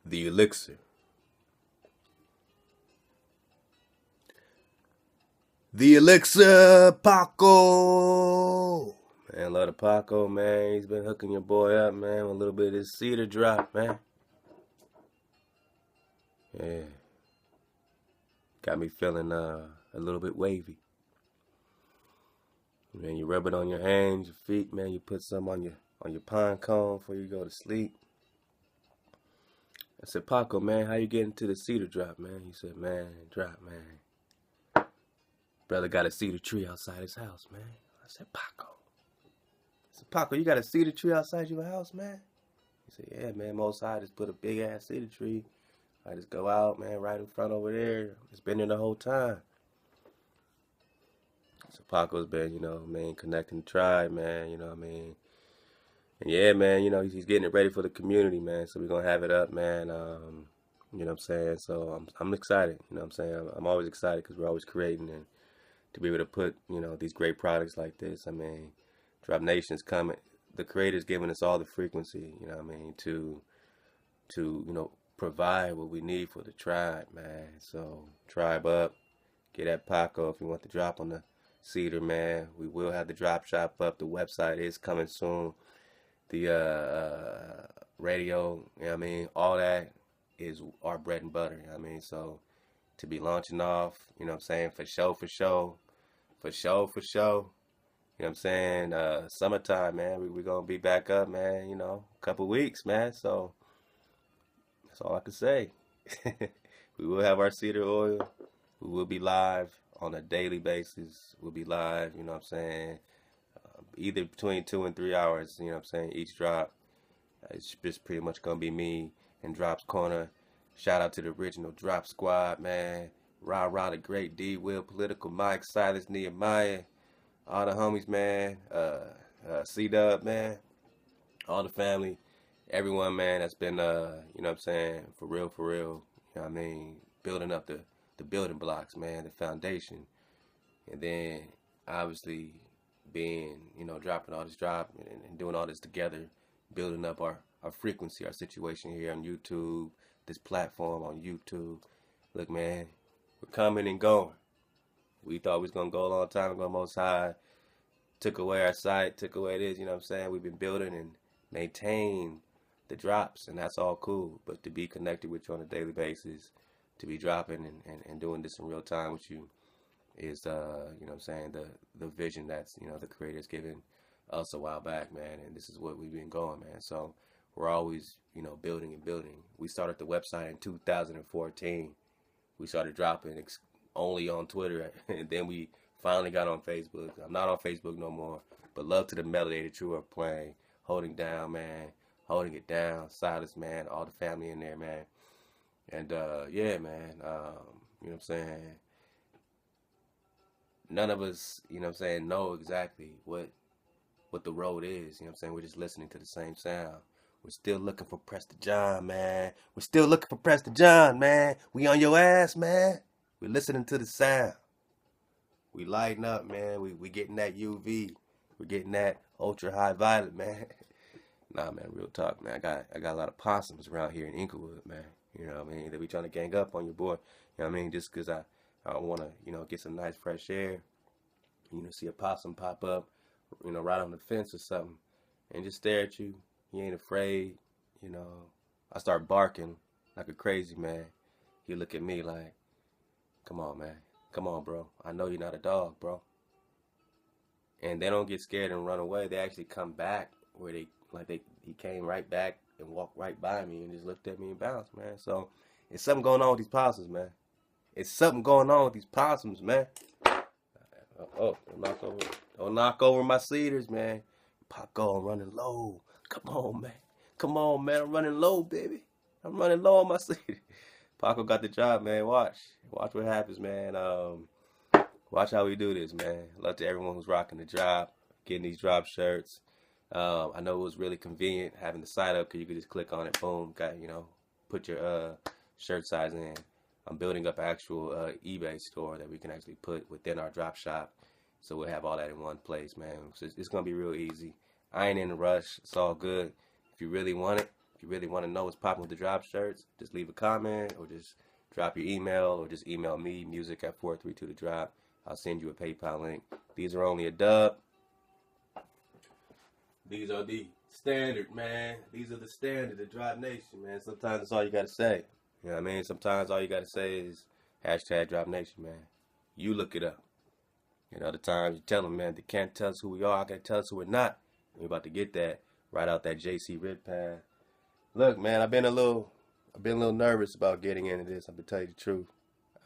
The elixir. The elixir, Paco. Man, love the Paco, man. He's been hooking your boy up, man, with a little bit of this cedar drop, man. Yeah. Got me feeling a little bit wavy. Man, you rub it on your hands, your feet, man. You put some on your pine cone before you go to sleep. I said, Paco, man, how you getting to the cedar drop, man? He said, man, drop, man. Brother got a cedar tree outside his house, man. I said, Paco. I said, Paco, you got a cedar tree outside your house, man? He said, yeah, man, Most High just put a big-ass cedar tree. I just go out, man, right in front over there. It's been there the whole time. So Paco's been, you know, man, connecting the tribe, man, you know what I mean? And yeah, man, you know, he's getting it ready for the community, man. So we're going to have it up, man. You know what I'm saying? So I'm excited, you know what I'm saying? I'm always excited because we're always creating, and to be able to put, you know, these great products like this. I mean, Drop Nation's coming. The creator's giving us all the frequency, you know what I mean, to you know, provide what we need for the tribe, man. So tribe up. Get that Paco if you want the drop on the cedar, man. We will have the drop shop up. The website is coming soon. The radio, you know what I mean, all that is our bread and butter, you know what I mean? So to be launching off, you know what I'm saying, for show, you know what I'm saying, summertime, man, we're gonna be back up, man, you know, a couple weeks, man. So that's all I can say. We will have our cedar oil. We will be live on a daily basis. We'll be live, you know what I'm saying, either between 2 and 3 hours, you know what I'm saying, each drop. It's just pretty much going to be me and Drop's Corner. Shout out to the original Drop Squad, man. Rah, the Great D, Will, Political Mike, Silas, Nehemiah, all the homies, man. C-Dub, man. All the family. Everyone, man, that's been, you know what I'm saying, for real, you know what I mean, building up the building blocks, man, the foundation. And then, obviously, being, you know, dropping all this drop and doing all this together, building up our frequency, our situation here on YouTube, this platform on YouTube. Look, man, we're coming and going. We thought we was going to go a long time ago. Most High took away our sight, took away this, you know what I'm saying? We've been building and maintain the drops, and that's all cool. But to be connected with you on a daily basis, to be dropping and doing this in real time with you, is, you know what I'm saying, the vision that's, you know, the creator's given us a while back, man, and this is what we've been going, man. So we're always, you know, building and building. We started the website in 2014. We started dropping only on Twitter, and then we finally got on Facebook. I'm not on Facebook no more, but love to the melody that you are playing, holding down, man, holding it down, Silas, man, all the family in there, man. And yeah, man, you know what I'm saying, none of us, you know what I'm saying, know exactly what the road is, you know what I'm saying? We're just listening to the same sound. We're still looking for Prester John, man. We're still looking for Prester John, man. We on your ass, man. We're listening to the sound. We lighting up, man. We getting that UV. We're getting that ultra high violet, man. Nah, man, real talk, man. I got a lot of possums around here in Inglewood, man. You know what I mean? They be trying to gang up on your boy. You know what I mean? Just because I want to, you know, get some nice fresh air. You know, see a possum pop up, you know, right on the fence or something, and just stare at you. He ain't afraid, you know. I start barking like a crazy man. He look at me like, come on, man. Come on, bro. I know you're not a dog, bro. And they don't get scared and run away. They actually come back where he came right back and walked right by me and just looked at me and bounced, man. So it's something going on with these possums, man. It's something going on with these possums, man. Oh, don't knock over my cedars, man. Paco, I'm running low. Come on, man. Come on, man. I'm running low, baby. I'm running low on my cedars. Paco got the job, man. Watch what happens, man. Watch how we do this, man. Love to everyone who's rocking the drop, getting these drop shirts. I know it was really convenient having the site up because you could just click on it, boom, got, you know, put your shirt size in. I'm building up an actual eBay store that we can actually put within our drop shop. So we'll have all that in one place, man. So it's going to be real easy. I ain't in a rush. It's all good. If you really want it, if you really want to know what's popping with the drop shirts, just leave a comment or just drop your email or just email me, music@432thedrop. I'll send you a PayPal link. These are only a dub. These are the standard, man. These are the standard, the Drop Nation, man. Sometimes that's all you got to say. You know what I mean? Sometimes all you got to say is hashtag Drop Nation, man. You look it up. And other times you tell them, man, they can't tell us who we are. I can't tell us who we're not. We're about to get that right out that JC Rip path. Look, man, I've been a little nervous about getting into this. I'm gonna tell you the truth.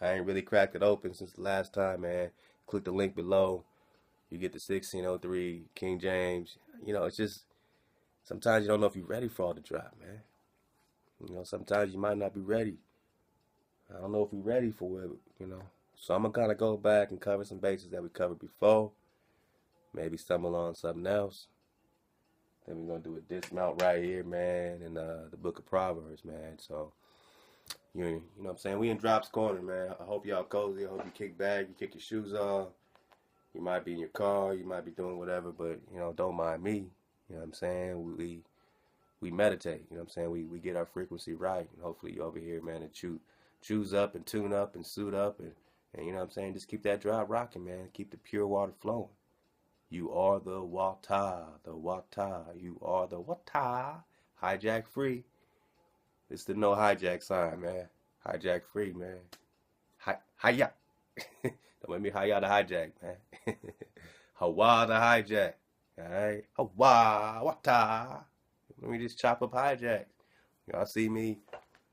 I ain't really cracked it open since the last time, man. Click the link below. You get the 1603 King James. You know, it's just sometimes you don't know if you're ready for all the drop, man. You know, sometimes you might not be ready. I don't know if we're ready for it, you know. So I'm gonna kind of go back and cover some bases that we covered before. Maybe stumble on something else. Then we're gonna do a dismount right here, man, in the Book of Proverbs, man. So you know what I'm saying? We in Drop's Corner, man. I hope y'all cozy. I hope you kick back, you kick your shoes off. You might be in your car, you might be doing whatever, but you know, don't mind me. You know what I'm saying? We meditate. You know what I'm saying? We get our frequency right, and hopefully you over here, man, and choose up and tune up and suit up and you know what I'm saying? Just keep that drive rocking, man. Keep the pure water flowing. You are the water, you are the water. Hijack free. It's the no hijack sign, man. Hijack free, man. Hiya. Don't make me hiya the hijack, man. Hawa the hijack. Alright? Hawa, water. Let me just chop up hijack. Y'all see me,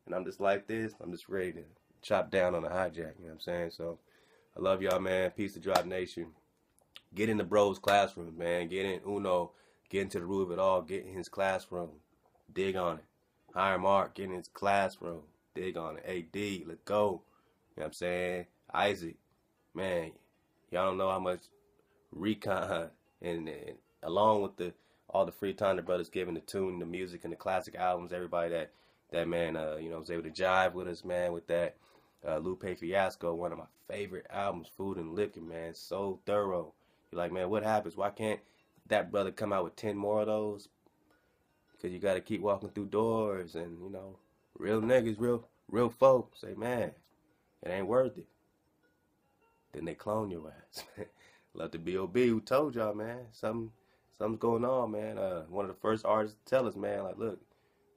and I'm just like this. I'm just ready to chop down on the hijack, you know what I'm saying? So, I love y'all, man. Peace to Drop Nation. Get in the bros' classroom, man. Get in Uno. Get into the root of it all. Get in his classroom. Dig on it. Hire Mark. Get in his classroom. Dig on it. AD, let's go. You know what I'm saying? Isaac, man, y'all don't know how much recon and along with all the free time the brothers giving the tune, the music, and the classic albums, everybody that man, you know, was able to jive with us, man, with that Lupe Fiasco, one of my favorite albums, Food and Liquor, man, so thorough. You're like, man, what happens? Why can't that brother come out with 10 more of those? Because you got to keep walking through doors, and, you know, real niggas, real folks say, man, it ain't worth it. Then they clone your ass. Love the B.O.B. who told y'all, man, something's going on, man. One of the first artists to tell us, man, like, look,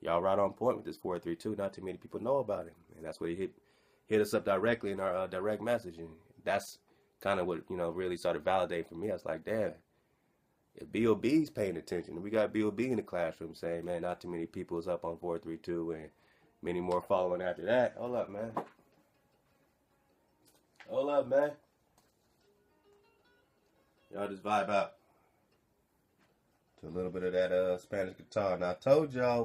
y'all right on point with this 432. Not too many people know about it. And that's what he hit us up directly in our direct message. And that's kind of what, you know, really started validating for me. I was like, damn, if B.O.B.'s paying attention, and we got B.O.B. in the classroom saying, man, not too many people is up on 432 and many more following after that. Hold up, man. Hold up, man. Y'all just vibe out to a little bit of that Spanish guitar. Now I told y'all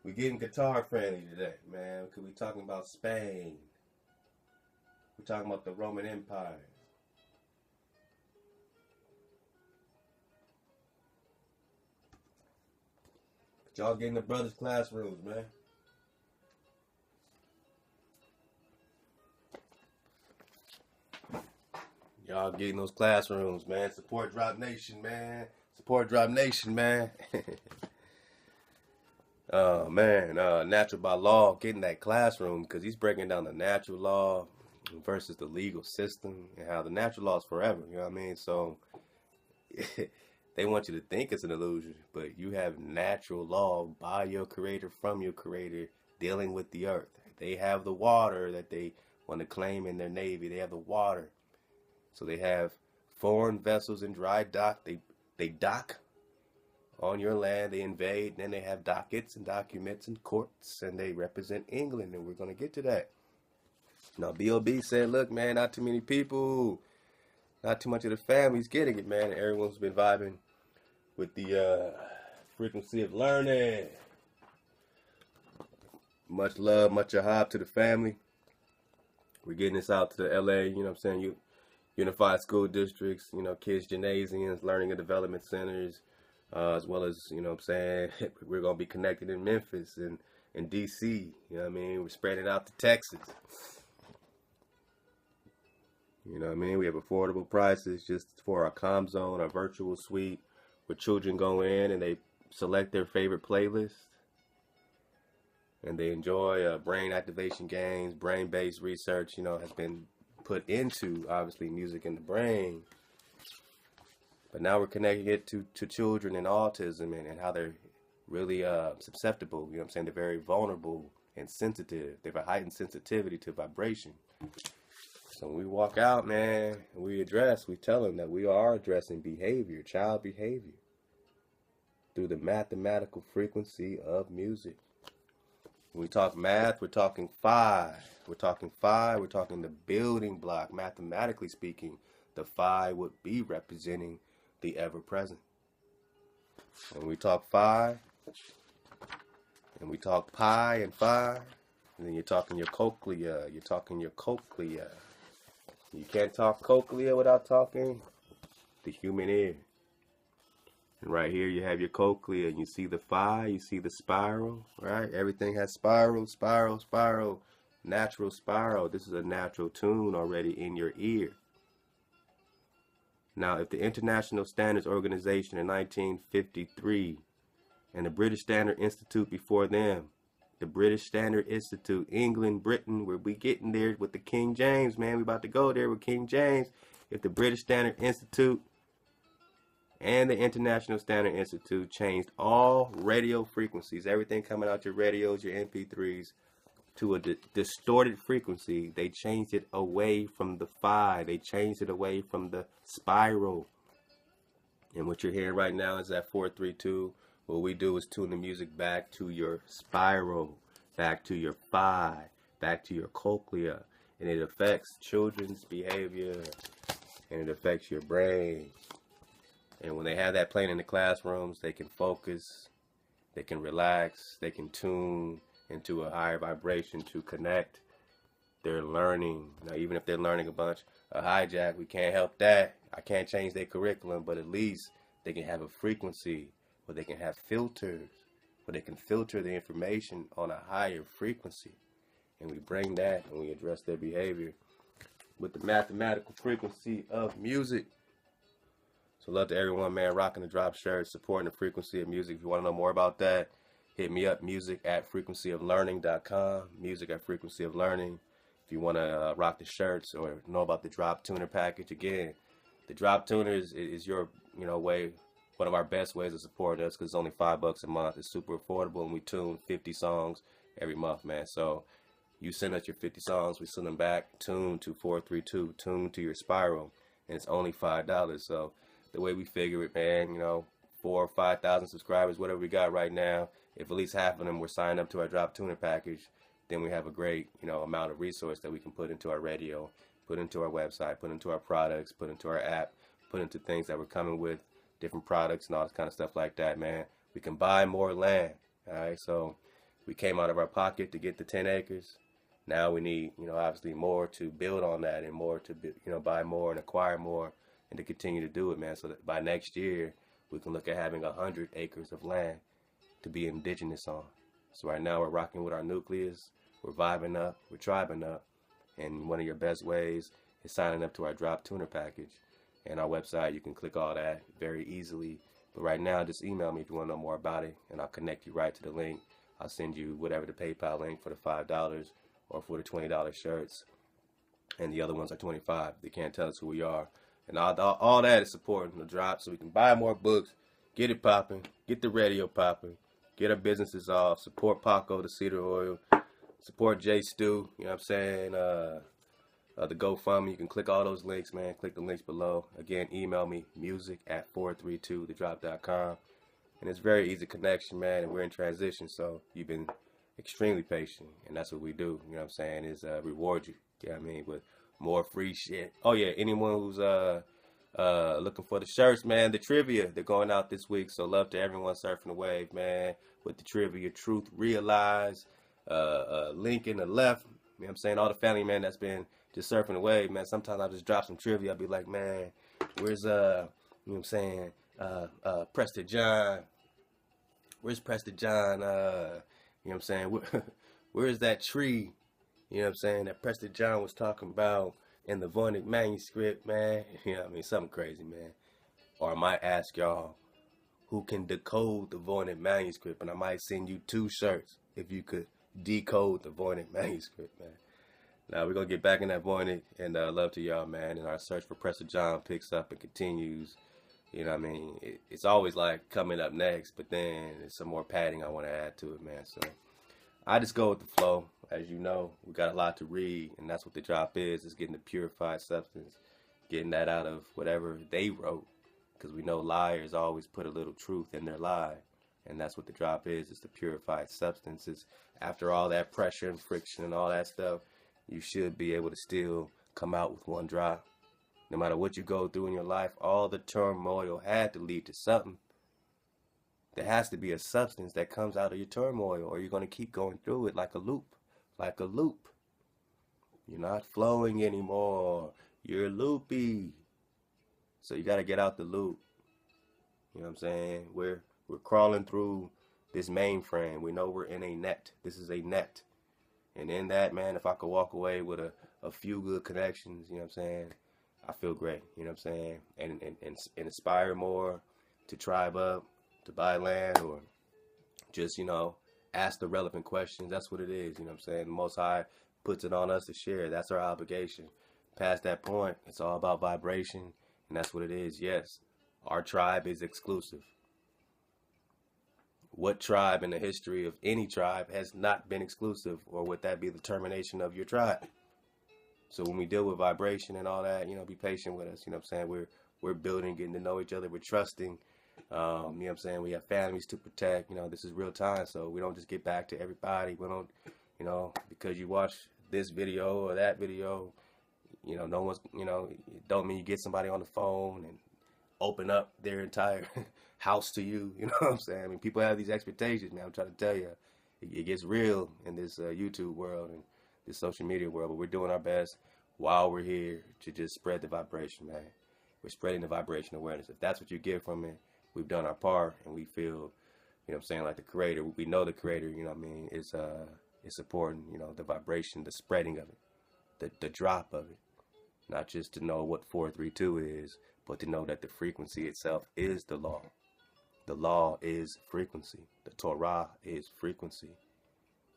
we getting guitar friendly today, man, because we talking about Spain. We talking about the Roman Empire. But y'all getting the brothers' classrooms, man. Y'all getting those classrooms, man. Support Drop Nation, man. Support Drop Nation, man. Oh, man. Natural by law, getting that classroom, because he's breaking down the natural law versus the legal system and how the natural law is forever. You know what I mean? So they want you to think it's an illusion, but you have natural law by your creator, from your creator, dealing with the earth. They have the water that they want to claim in their navy. They have the water. So they have foreign vessels in dry dock. They dock on your land. They invade. And then they have dockets and documents and courts. And they represent England. And we're going to get to that. Now, B.O.B. said, look, man, not too many people. Not too much of the families getting it, man. And everyone's been vibing with the frequency of learning. Much love, much ahab to the family. We're getting this out to the L.A., you know what I'm saying? Unified school districts, you know, kids, gymnasiums, learning and development centers, as well as, you know what I'm saying, we're going to be connected in Memphis and in D.C., you know what I mean? We're spreading out to Texas. You know what I mean? We have affordable prices just for our comm zone, our virtual suite, where children go in and they select their favorite playlist. and they enjoy brain activation games, brain-based research, you know, has been put into, obviously, music in the brain. But now we're connecting it to children and autism and how they're really susceptible, you know what I'm saying? They're very vulnerable and sensitive. They have a heightened sensitivity to vibration. So when we walk out, man, and we tell them that we are addressing behavior, child behavior, through the mathematical frequency of music. When we talk math, we're talking phi. We're talking the building block. Mathematically speaking, the phi would be representing the ever-present. When we talk phi, and we talk pi and phi, and then you're talking your cochlea. You can't talk cochlea without talking the human ear. And right here you have your cochlea, and you see the phi, you see the spiral, right? Everything has spiral, natural spiral. This is a natural tune already in your ear. Now, if the International Standards Organization in 1953 and the British Standard Institute before them, the British Standard Institute, England, Britain, where we getting there with the King James, man. We about to go there with King James. If the British Standard Institute and the International Standard Institute changed all radio frequencies, everything coming out your radios, your MP3s, to a distorted frequency, they changed it away from the phi. They changed it away from the spiral. And what you're hearing right now is that 432. What we do is tune the music back to your spiral, back to your phi, back to your cochlea. And it affects children's behavior, and it affects your brain. And when they have that playing in the classrooms, they can focus, they can relax, they can tune into a higher vibration to connect their learning. Now, even if they're learning a bunch of hijack, we can't help that. I can't change their curriculum, but at least they can have a frequency where they can have filters, where they can filter the information on a higher frequency. And we bring that and we address their behavior with the mathematical frequency of music. So love to everyone, man, rocking the drop shirt, supporting the frequency of music. If you want to know more about that, hit me up, music@frequencyoflearning.com, music@frequencyoflearning. If you want to rock the shirts or know about the drop tuner package, again, the drop tuner is your, way, one of our best ways of supporting us, because it's only $5 a month. It's super affordable, and we tune 50 songs every month, man. So you send us your 50 songs, we send them back, tuned to 432, tuned to your spiral, and it's only $5. So the way we figure it, man, 4,000 or 5,000 subscribers, whatever we got right now, if at least half of them were signed up to our drop tuner package, then we have a great, amount of resource that we can put into our radio, put into our website, put into our products, put into our app, put into things that we're coming with, different products and all this kind of stuff like that, man. We can buy more land, all right? So we came out of our pocket to get the 10 acres. Now we need, obviously more to build on that, and more to, buy more and acquire more, and to continue to do it, man, so that by next year we can look at having 100 acres of land to be indigenous on. So right now we're rocking with our nucleus, we're vibing up, we're tribing up, and one of your best ways is signing up to our drop tuner package. And our website, you can click all that very easily. But right now, just email me if you want to know more about it, and I'll connect you right to the link. I'll send you whatever the PayPal link for the $5 or for the $20 shirts, and the other ones are $25. They can't tell us who we are. And all that is supporting the drop, so we can buy more books, get it popping, get the radio popping, get our businesses off, support Paco, the Cedar Oil, support J Stu, you know what I'm saying, the GoFundMe. You can click all those links, man. Click the links below. Again, email me, music@432thedrop.com. And it's very easy connection, man, and we're in transition, so you've been extremely patient, and that's what we do, you know what I'm saying, is reward you, with more free shit. Oh yeah, anyone who's looking for the shirts, man, the trivia, they're going out this week, so love to everyone surfing the wave, man, with the trivia, Truth Realize, link in the left, you know what I'm saying, all the family, man, that's been just surfing the wave, man. Sometimes I just drop some trivia, I'll be like, man, where's, you know what I'm saying, Prester John, where's Prester John, you know what I'm saying, where's that tree, you know what I'm saying, that Prester John was talking about in the Voynich manuscript, man, you know what I mean, something crazy, man. Or I might ask y'all who can decode the Voynich manuscript, and I might send you 2 shirts if you could decode the Voynich manuscript, man. Now we're gonna get back in that Voynich, and love to y'all, man. And our search for Prester John picks up and continues. You know what I mean? It's always like coming up next, but then there's some more padding I want to add to it, man. So I just go with the flow. As you know, we got a lot to read, and that's what the drop is. It's getting the purified substance, getting that out of whatever they wrote, because we know liars always put a little truth in their lie, and that's what the drop is. It's the purified substances. After all that pressure and friction and all that stuff, you should be able to still come out with one drop. No matter what you go through in your life, all the turmoil had to lead to something. There has to be a substance that comes out of your turmoil, or you're going to keep going through it like a loop. Like a loop. You're not flowing anymore. You're loopy. So you got to get out the loop. You know what I'm saying? We're crawling through this mainframe. We know we're in a net. This is a net. And in that, man, if I could walk away with a few good connections, you know what I'm saying, I feel great, you know what I'm saying? And inspire more to tribe up, to buy land, or just, you know, ask the relevant questions. That's what it is, you know what I'm saying? The Most High puts it on us to share. That's our obligation. Past that point, it's all about vibration, and that's what it is. Yes, our tribe is exclusive. What tribe in the history of any tribe has not been exclusive, or would that be the termination of your tribe? So when we deal with vibration and all that, you know, be patient with us. You know what I'm saying? We're building, getting to know each other. We're trusting. You know what I'm saying? We have families to protect. You know, this is real time. So we don't just get back to everybody. We don't, you know, because you watch this video or that video, you know, no one's, you know, it don't mean you get somebody on the phone and open up their entire house to you. You know what I'm saying? I mean, people have these expectations, man. I'm trying to tell you, it gets real in this YouTube world and this social media world, but we're doing our best while we're here to just spread the vibration, man. We're spreading the vibration awareness. If that's what you get from it, we've done our part, and we feel, you know what I'm saying, like the creator. We know the creator, you know what I mean, is supporting, you know, the vibration, the spreading of it, the drop of it. Not just to know what 432 is, but to know that the frequency itself is the law. The law is frequency. The Torah is frequency.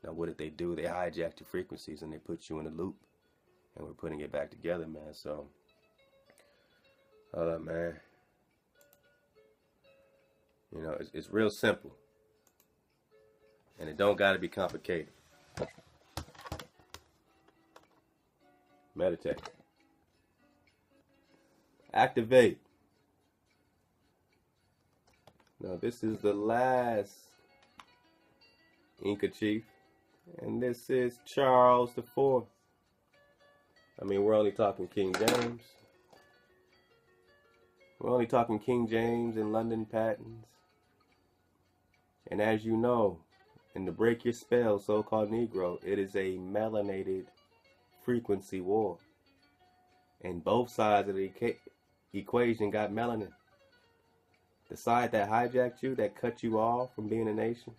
Now, what did they do? They hijacked your frequencies and they put you in a loop. And we're putting it back together, man. So, hold up, man. You know, it's real simple. And it don't got to be complicated. Meditate. Activate. Now, this is the last Inca chief. And this is Charles IV. I mean, we're only talking King James. We're only talking King James and London patents. And as you know, in the Break Your Spell, so-called Negro, it is a melanated frequency war. And both sides of the equation got melanin. The side that hijacked you, that cut you off from being a nation,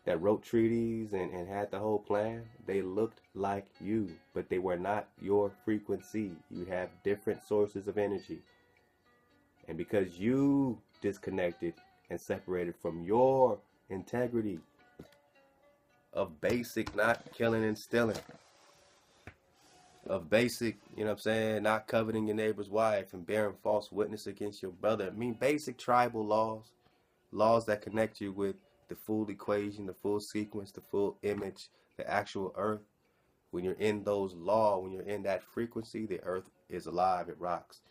that wrote treaties and had the whole plan, they looked like you, but they were not your frequency. You have different sources of energy. And because you disconnected and separated from your integrity of basic not killing and stealing, of basic, you know what I'm saying, not coveting your neighbor's wife and bearing false witness against your brother. I mean, basic tribal laws that connect you with the full equation, the full sequence, the full image, the actual earth. When you're in those laws, when you're in that frequency, the earth is alive, it rocks.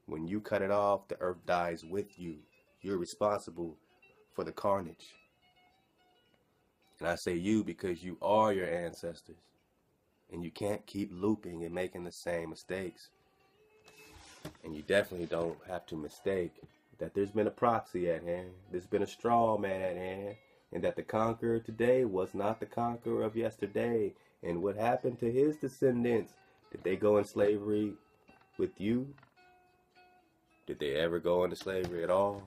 When you cut it off, the earth dies with you. You're responsible for the carnage. And I say you because you are your ancestors. And you can't keep looping and making the same mistakes. And you definitely don't have to mistake that there's been a proxy at hand. There's been a straw man at hand. And that the conqueror today was not the conqueror of yesterday. And what happened to his descendants? Did they go in slavery with you? Did they ever go into slavery at all?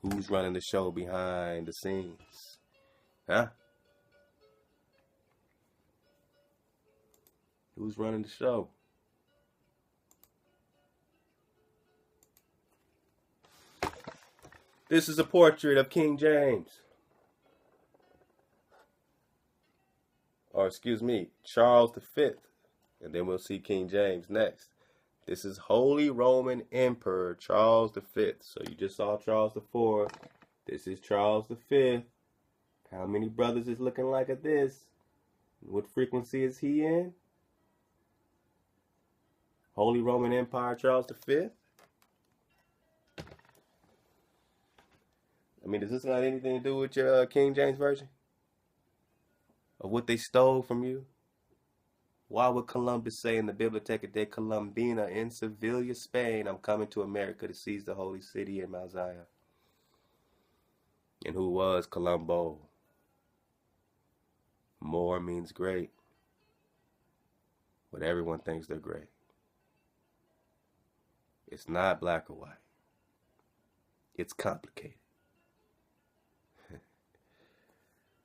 Who's running the show behind the scenes? Huh? Who's running the show? This is a portrait of King James. or excuse me, Charles V. And then we'll see King James next. This is Holy Roman Emperor Charles V. So you just saw Charles IV. This is Charles V. How many brothers is looking like at this? What frequency is he in? Holy Roman Empire Charles V. I mean, does this got anything to do with your King James Version? Or what they stole from you? Why would Columbus say in the Biblioteca de Colombina in Sevilla, Spain, I'm coming to America to seize the holy city in Mount Zion? And who was Colombo? More means great. But everyone thinks they're great. It's not black or white. It's complicated.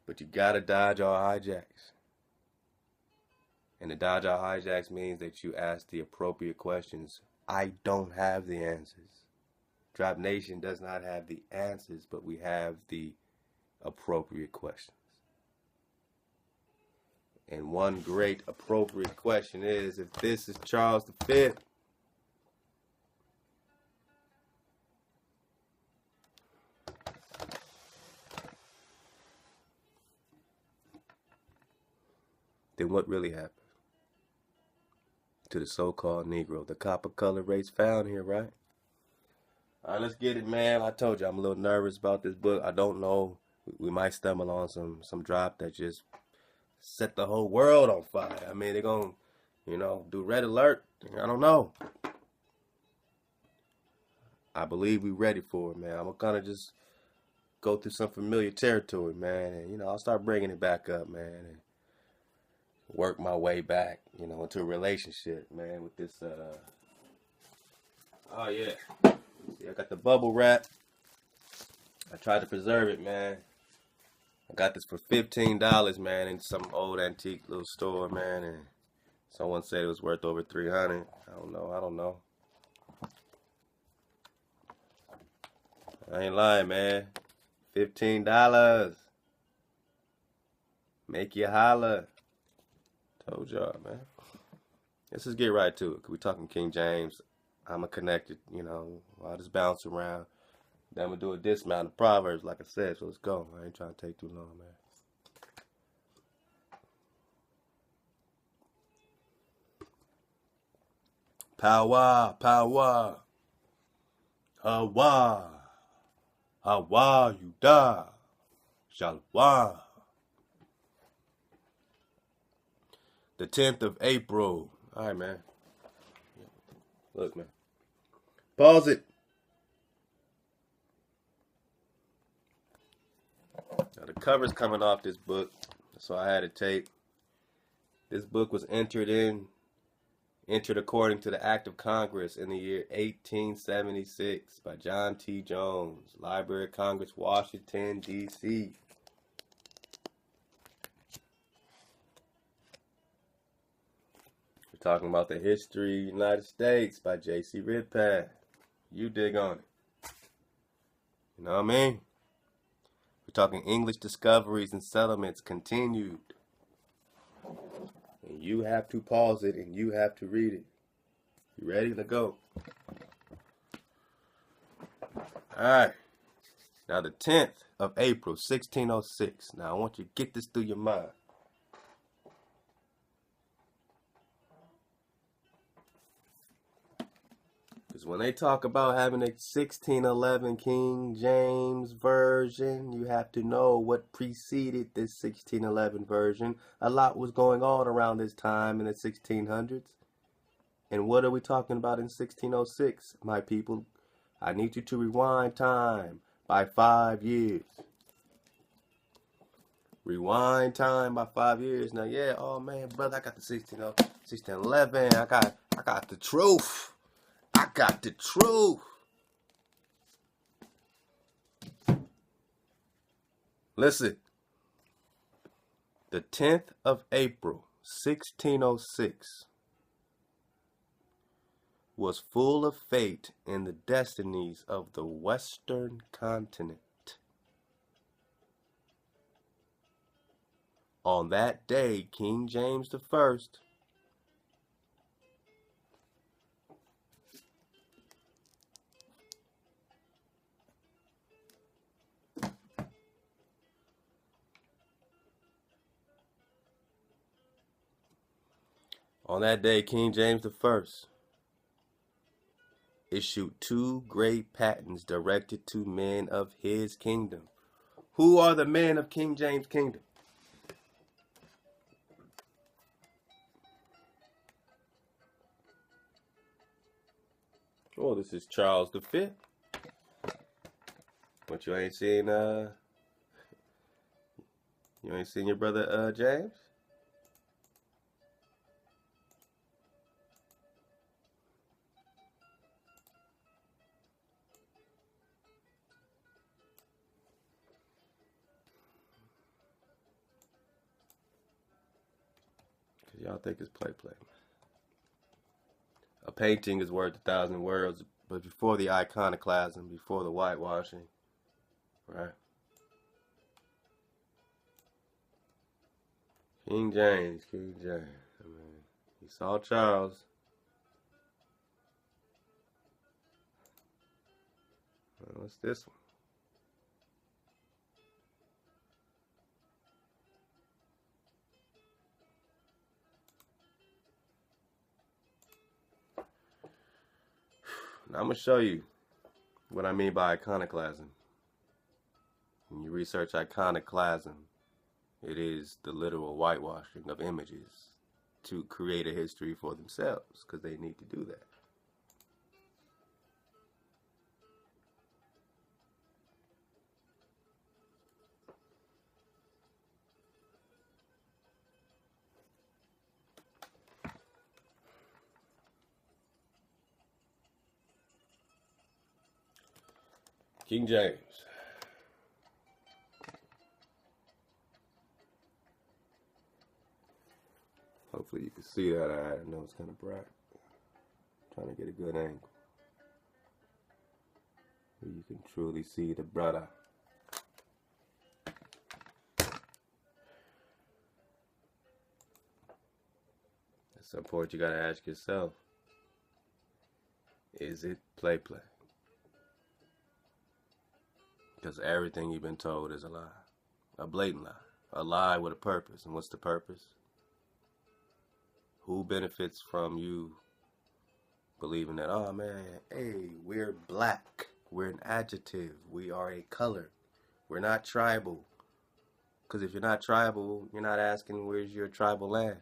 But you gotta dodge all hijacks. And to dodge all hijacks means that you ask the appropriate questions. I don't have the answers. Drop Nation does not have the answers, but we have the appropriate questions. And one great appropriate question is, if this is Charles V, then what really happened to the so-called Negro, the copper-colored race found here, right? All right, let's get it, man. I told you I'm a little nervous about this book. I don't know. We might stumble on some drop that just set the whole world on fire. I mean, they're going to, do red alert. I don't know. I believe we're ready for it, man. I'm going to kind of just go through some familiar territory, man. And, I'll start bringing it back up, man. And work my way back, into a relationship, man, with this, oh, yeah. See, I got the bubble wrap. I tried to preserve it, man. I got this for $15, man, in some old antique little store, man, and someone said it was worth over $300. I don't know. I ain't lying, man. $15. Make you holler. Told y'all, man. Let's just get right to it. We talking King James. I'm a connected, I'll just bounce around. Then I'm going to do a dismount of Proverbs, like I said, so let's go. I ain't trying to take too long, man. Power, power. Hawa. Hawa, you die. Shalwa. The 10th of April. All right, man. Look, man. Pause it. Now, the cover's coming off this book, so I had to tape. This book was entered according to the Act of Congress in the year 1876 by John T. Jones, Library of Congress, Washington, D.C. We're talking about the History of the United States by J.C. Ridpath. You dig on it. You know what I mean? We're talking English discoveries and settlements continued. And you have to pause it and you have to read it. You ready? Let's go. Alright. Now the 10th of April, 1606. Now I want you to get this through your mind. Because when they talk about having a 1611 King James Version, you have to know what preceded this 1611 version. A lot was going on around this time in the 1600s. And what are we talking about in 1606, my people? I need you to rewind time by 5 years. Rewind time by 5 years. Now, yeah, oh man, brother, I got the 1611. I got the truth. I got the truth. Listen. The 10th of April, 1606, was full of fate in the destinies of the Western continent. On that day, King James the First On that day, King James the First issued 2 great patents directed to men of his kingdom. Who are the men of King James' kingdom? Oh, this is Charles V. But you ain't seen your brother James? Cause y'all think it's play. A painting is worth 1,000 words, but before the iconoclasm, before the whitewashing, right? King James. I mean, he saw Charles. What's this one? Now I'm going to show you what I mean by iconoclasm. When you research iconoclasm, it is the literal whitewashing of images to create a history for themselves, because they need to do that. King James. Hopefully you can see that. I know it's kind of bright. I'm trying to get a good angle where you can truly see the brother. At some point you gotta ask yourself, is it play? Because everything you've been told is a lie. A blatant lie. A lie with a purpose. And what's the purpose? Who benefits from you believing that, oh man, hey, we're black. We're an adjective. We are a color. We're not tribal. Because if you're not tribal, you're not asking where's your tribal land.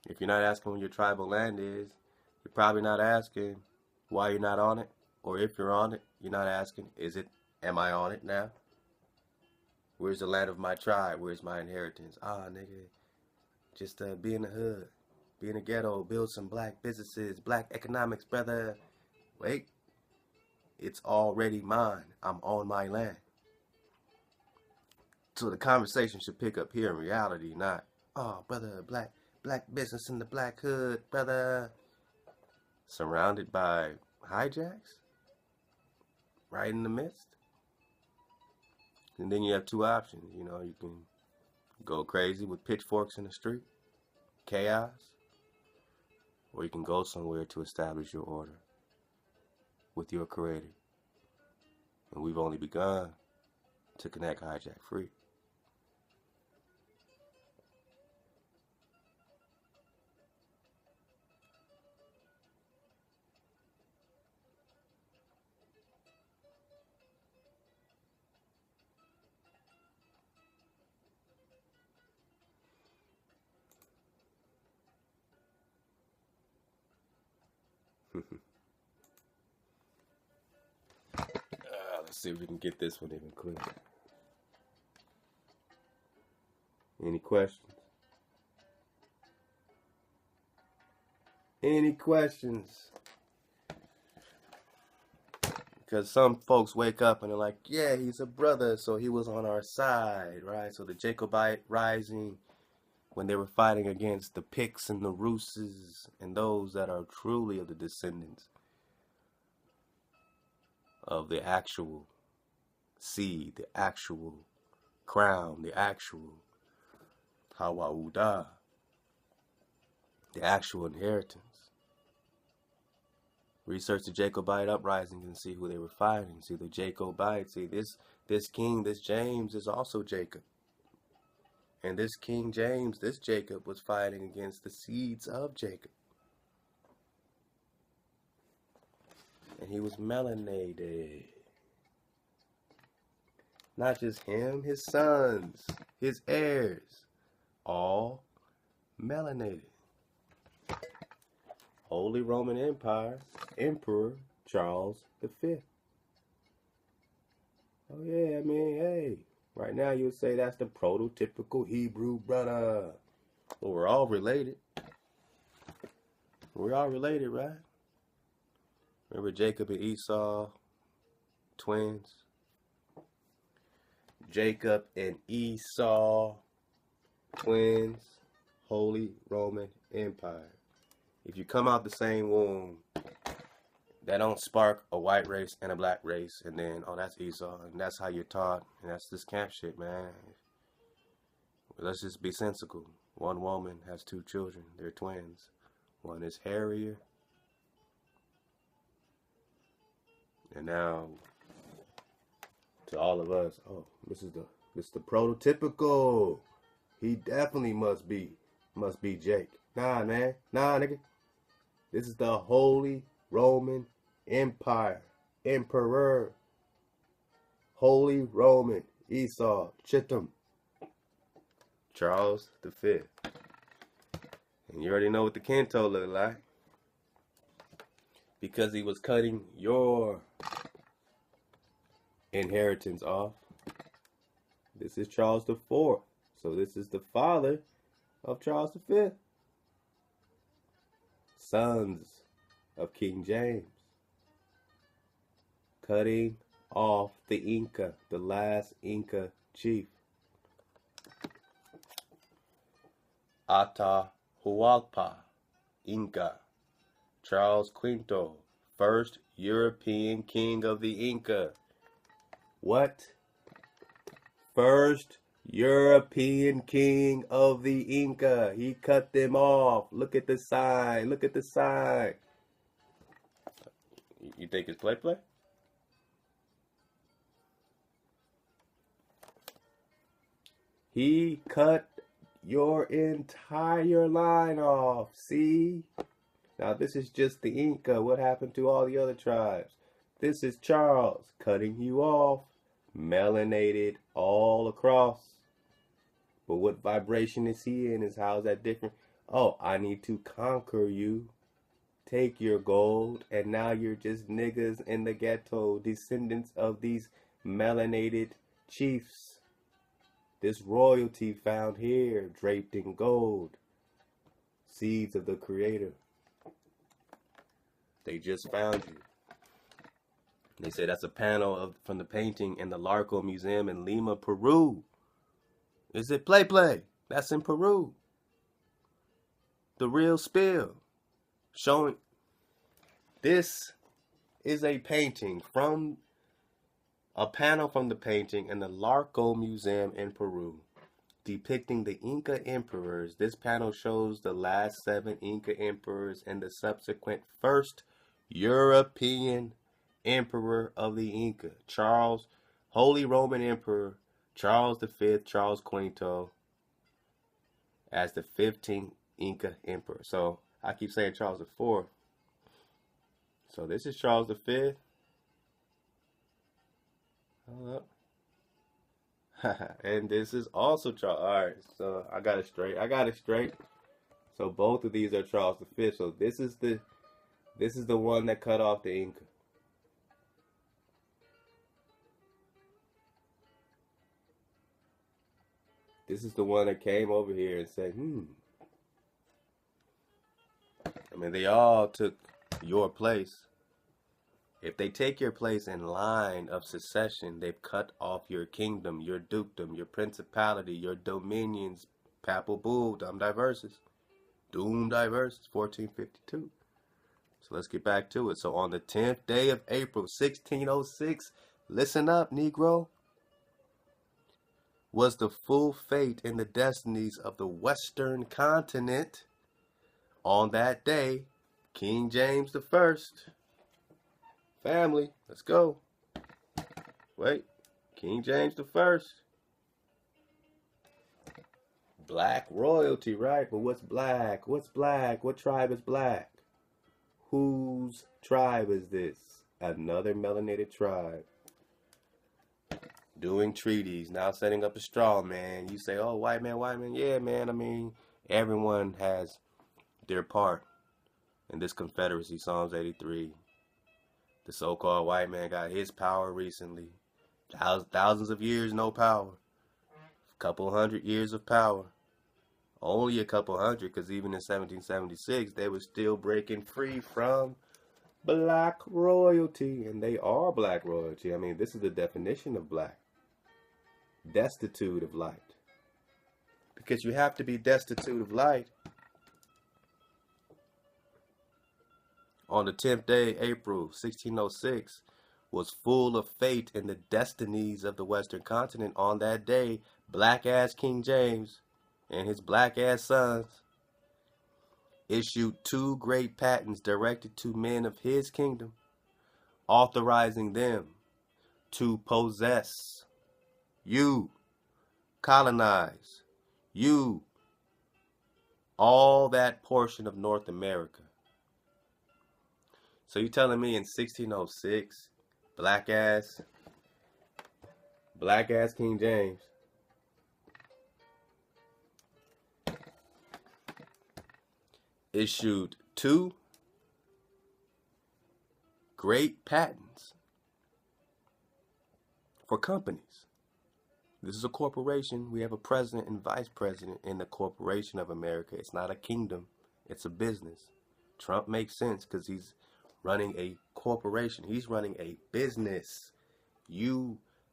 If you're not asking where your tribal land is, you're probably not asking why you're not on it. Or if you're on it, you're not asking, am I on it now? Where's the land of my tribe? Where's my inheritance? Nigga, just be in the hood. Be in the ghetto, build some black businesses, black economics, brother. Wait, it's already mine. I'm on my land. So the conversation should pick up here in reality, not, oh, brother, black business in the black hood, brother. Surrounded by hijacks, right in the midst. And then you have 2 options. You know, you can go crazy with pitchforks in the street, chaos, or you can go somewhere to establish your order with your creator. And we've only begun to connect hijack free. Let's see if we can get this one even clearer. Any questions? Any questions? Because some folks wake up and they're like, yeah, he's a brother, so he was on our side, right? So the Jacobite rising, when they were fighting against the Picts and the Russes and those that are truly of the descendants of the actual seed, the actual crown, the actual Hawauda, the actual inheritance. Research the Jacobite uprisings and see who they were fighting. See the Jacobites. See this king, this James is also Jacob. And this King James, this Jacob, was fighting against the seeds of Jacob. And he was melanated. Not just him, his sons, his heirs, all melanated. Holy Roman Empire, Emperor Charles V. Oh yeah, I mean, hey, right now you would say that's the prototypical Hebrew brother. Well, we're all related. We're all related, right? Remember Jacob and Esau, twins? Jacob and Esau, twins, Holy Roman Empire. If you come out the same womb, that don't spark a white race and a black race, and then, oh, that's Esau, and that's how you're taught, and that's this camp shit, man. Let's just be sensible. One woman has two children. They're twins. One is hairier. And now, to all of us, oh, this is the prototypical. He definitely must be Jake. Nah, man. Nah, nigga. This is the Holy Roman Empire. Emperor. Holy Roman Esau Chittim. Charles V. And you already know what the Kento looked like. Because he was cutting your inheritance off. This is Charles IV. So this is the father of Charles V. Sons of King James. Cutting off the Inca, the last Inca chief. Atahualpa, Inca. Charles V, first European king of the Inca. What? First European king of the Inca. He cut them off. Look at the sign. Look at the sign. You think it's play? He cut your entire line off. See? Now this is just the Inca. What happened to all the other tribes? This is Charles cutting you off. Melanated all across. But what vibration is he in? How is that different? Oh, I need to conquer you. Take your gold. And now you're just niggas in the ghetto. Descendants of these melanated chiefs. This royalty found here. Draped in gold. Seeds of the Creator. They just found you. They say that's a panel from the painting in the Larco Museum in Lima, Peru. Is it play? That's in Peru. The real spill. Showing. This is a painting from a panel from the painting in the Larco Museum in Peru. Depicting the Inca emperors. This panel shows the last 7 Inca emperors and the subsequent first European emperor of the Inca. Charles, Holy Roman Emperor, Charles V, Charles Quinto, as the 15th Inca emperor. So I keep saying Charles IV. So this is Charles V. Hold up. And this is also Charles. Alright, so I got it straight. So both of these are Charles V. So this is the one that cut off the Inca. This is the one that came over here and said, I mean, they all took your place. If they take your place in line of succession, they've cut off your kingdom, your dukedom, your principality, your dominions. Papal Bull, Diversas. Doom Diversas, 1452. So let's get back to it. So on the 10th day of April, 1606, listen up, Negro. was the full fate and the destinies of the Western continent on that day. King James the First. Family, let's go. Wait, King James the First. Black royalty, right? But what's black? What's black? What tribe is black? Whose tribe is this? Another melanated tribe. Doing treaties, now setting up a straw man. You say, oh, white man, white man. Yeah, man, I mean, everyone has their part in this confederacy, Psalms 83. The so-called white man got his power recently. Thousands of years, no power. Couple hundred years of power. Only a couple hundred, because even in 1776, they were still breaking free from black royalty. And they are black royalty. I mean, this is the definition of black. Destitute of light. Because you have to be destitute of light. On the 10th day, April 1606, was full of fate and the destinies of the Western continent. On that day, black-ass King James and his black-ass sons issued 2 great patents directed to men of his kingdom, authorizing them to possess, colonize, all that portion of North America. So you telling me in 1606, black-ass King James issued 2 great patents for companies. This is a corporation. We have a president and vice president in the corporation of America. It's not a kingdom. It's a business. Trump makes sense because he's running a corporation. He's running a business.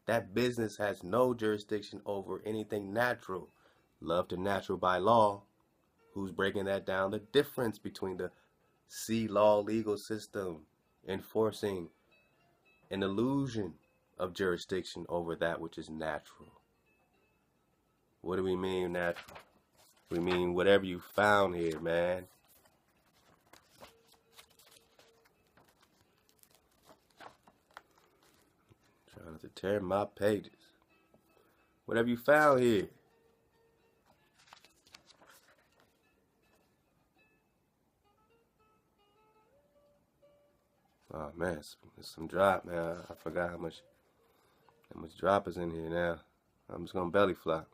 That business has no jurisdiction over anything natural. Love to natural by law. Who's breaking that down? The difference between the sea law legal system enforcing an illusion of jurisdiction over that which is natural. What do we mean natural? We mean whatever you found here, man. Trying to tear my pages. Whatever you found here. Oh man, it's some drop, man. I forgot how much drop is in here now. I'm just gonna belly flop.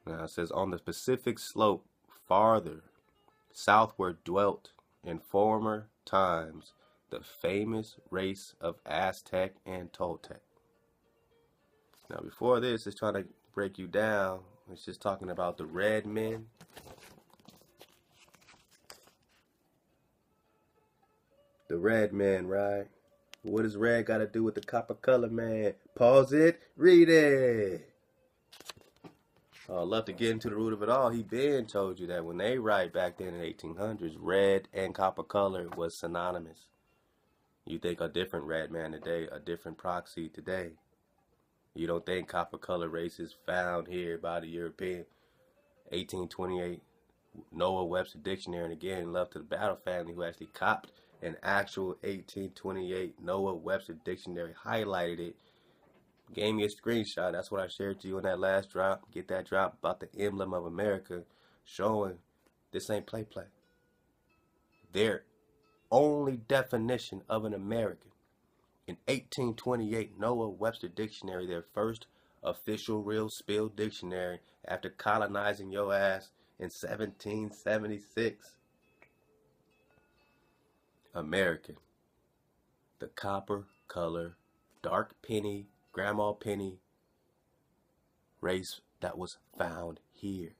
Now it says, on the Pacific slope farther southward dwelt in former times the famous race of Aztec and Toltec. Now before this, it's trying to break you down. It's just talking about the red men. The red man, right? What does red got to do with the copper color man? Pause it, read it. I'd love to get into the root of it all. He been told you that when they write back then in the 1800s, red and copper color was synonymous. You think a different red man today, a different proxy today. You don't think copper color race is found here by the European. 1828, Noah Webster Dictionary, and again, love to the Battle family who actually copped an actual 1828 Noah Webster Dictionary, highlighted it, gave me a screenshot. That's what I shared to you in that last drop. Get that drop about the emblem of America, showing this ain't play. Their only definition of an American in 1828 Noah Webster Dictionary, their first official real spill dictionary after colonizing your ass in 1776. American, the copper color, dark penny, grandma penny race that was found here.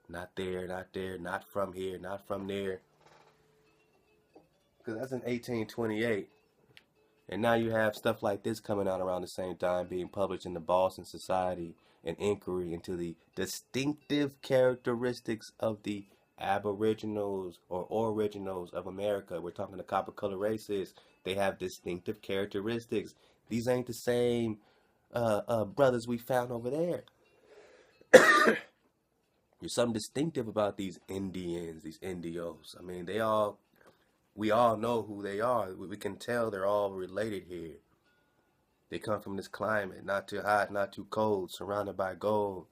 Not there, not from here, not from there. Because that's in 1828. And now you have stuff like this coming out around the same time, being published in the Boston Society, an inquiry into the distinctive characteristics of the aboriginals or originals of America. We're talking the copper color races. They have distinctive characteristics. These ain't the same brothers we found over there. There's something distinctive about these Indians, these Indios. I mean, we all know who they are. We can tell they're all related here. They come from this climate, not too hot, not too cold, surrounded by gold.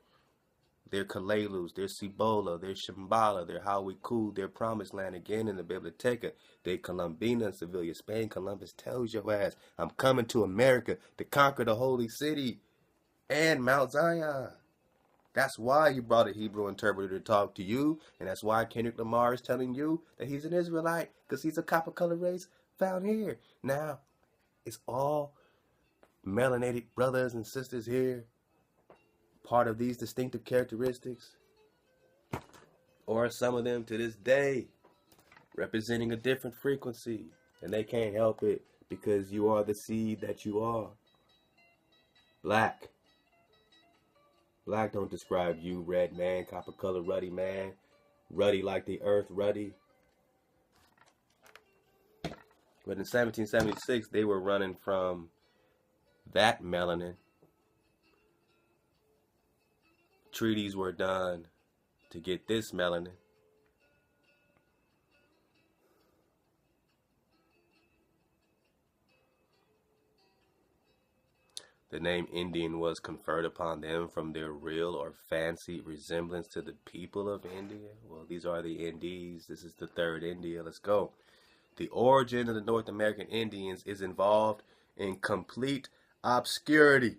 They're Kalelus, they're Cibola, they're Shambhala, they're Hawiku, they're Promised Land again in the Biblioteca. They're Colombina, Sevilla, Spain. Columbus tells your ass, I'm coming to America to conquer the holy city and Mount Zion. That's why he brought a Hebrew interpreter to talk to you, and that's why Kendrick Lamar is telling you that he's an Israelite, because he's a copper color race found here. Now, it's all melanated brothers and sisters here, part of these distinctive characteristics, or some of them to this day representing a different frequency, and they can't help it because you are the seed that you are. Black don't describe you, red man, copper color ruddy man, ruddy like the earth ruddy. But in 1776 they were running from that melanin. Treaties were done to get this melanin. The name Indian was conferred upon them from their real or fancied resemblance to the people of India. Well, these are the Indies. This is the third India. Let's go. The origin of the North American Indians is involved in complete obscurity.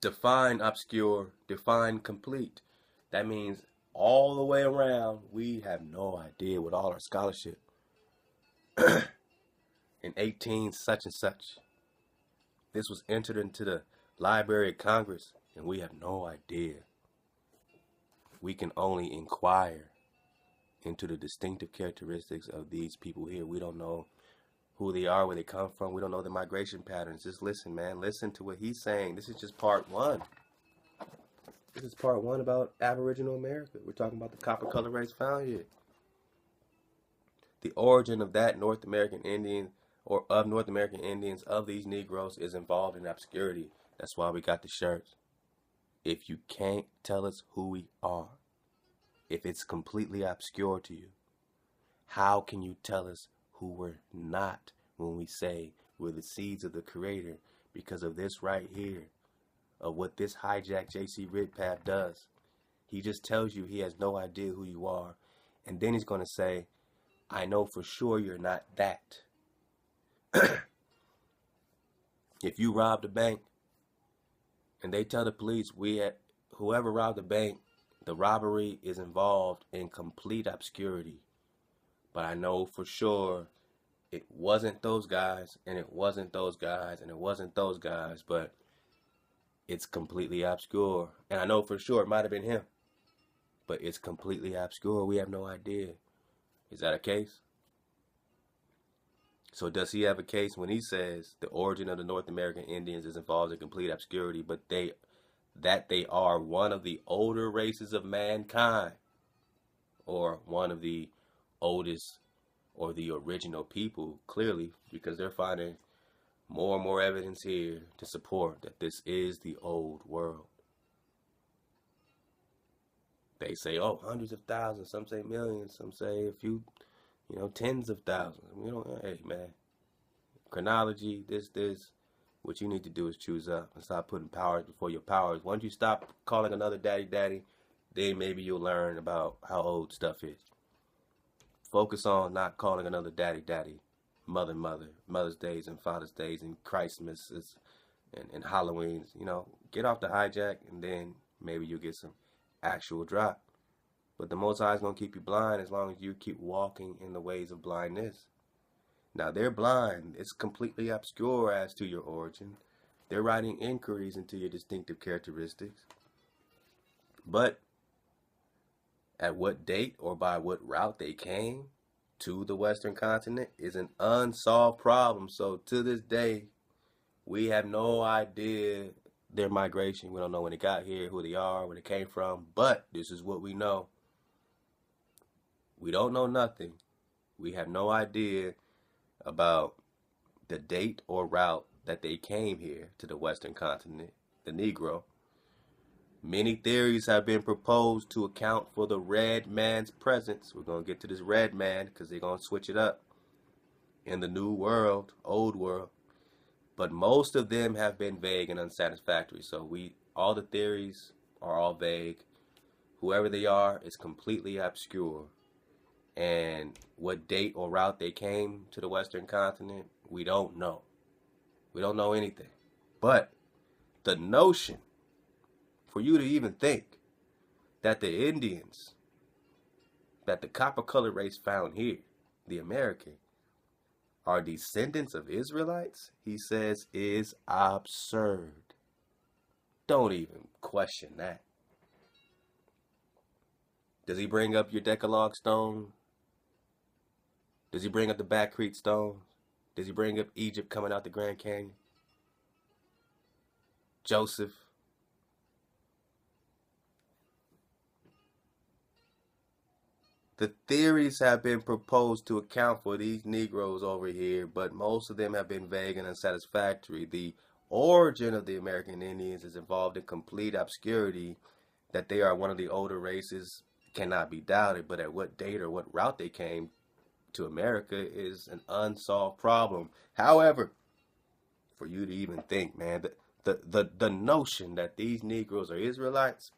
Define obscure, define complete. That means all the way around, we have no idea with all our scholarship. In 18 such and such, this was entered into the Library of Congress, and we have no idea. We can only inquire into the distinctive characteristics of these people here. We don't know who they are, where they come from. We don't know the migration patterns. Just listen, man. Listen to what he's saying. This is just part one. This is part one about Aboriginal America. We're talking about the copper color race found here. The origin of that North American Indian, or of North American Indians, of these Negroes, is involved in obscurity. That's why we got the shirts. If you can't tell us who we are, if it's completely obscure to you, how can you tell us who we're not when we say we're the seeds of the Creator because of this right here, of what this hijacked J.C. Ridpath does? He just tells you he has no idea who you are, and then he's going to say, I know for sure you're not that. If you robbed a bank and they tell the police whoever robbed the bank, the robbery is involved in complete obscurity. But I know for sure it wasn't those guys, and it wasn't those guys, and it wasn't those guys, but it's completely obscure. And I know for sure it might have been him, but it's completely obscure. We have no idea. Is that a case? So does he have a case when he says the origin of the North American Indians is involved in complete obscurity, but they are one of the older races of mankind, or one of the oldest or the original people, clearly, because they're finding more and more evidence here to support that this is the old world. They say, oh, hundreds of thousands, some say millions, some say a few, tens of thousands. Hey, man, chronology, this, what you need to do is choose up and stop putting powers before your powers. Once you stop calling another daddy, then maybe you'll learn about how old stuff is. Focus on not calling another daddy, mother, Mother's Days and Father's Days and Christmases and Halloweens. Get off the hijack, and then maybe you'll get some actual drop. But the Most High is going to keep you blind as long as you keep walking in the ways of blindness. Now, they're blind. It's completely obscure as to your origin. They're writing inquiries into your distinctive characteristics. But at what date or by what route they came to the Western continent is an unsolved problem. So to this day, we have no idea their migration. We don't know when they got here, who they are, where they came from. But this is what we know. We don't know nothing. We have no idea about the date or route that they came here to the Western continent, the Negro. Many theories have been proposed to account for the red man's presence. We're going to get to this red man because they're going to switch it up in the new world, old world. But most of them have been vague and unsatisfactory. So all the theories are all vague. Whoever they are is completely obscure. And what date or route they came to the Western continent, we don't know. We don't know anything. But the notion for you to even think that the Indians, that the copper-colored race found here, the Ame'rican, are descendants of Israelites, he says, is absurd. Don't even question that. Does he bring up your Decalogue stone? Does he bring up the Back Creek stones? Does he bring up Egypt coming out the Grand Canyon? Joseph? The theories have been proposed to account for these Negroes over here, but most of them have been vague and unsatisfactory. The origin of the American Indians is involved in complete obscurity. That they are one of the older races cannot be doubted, but at what date or what route they came to America is an unsolved problem. However, for you to even think, man, the notion that these Negroes are Israelites,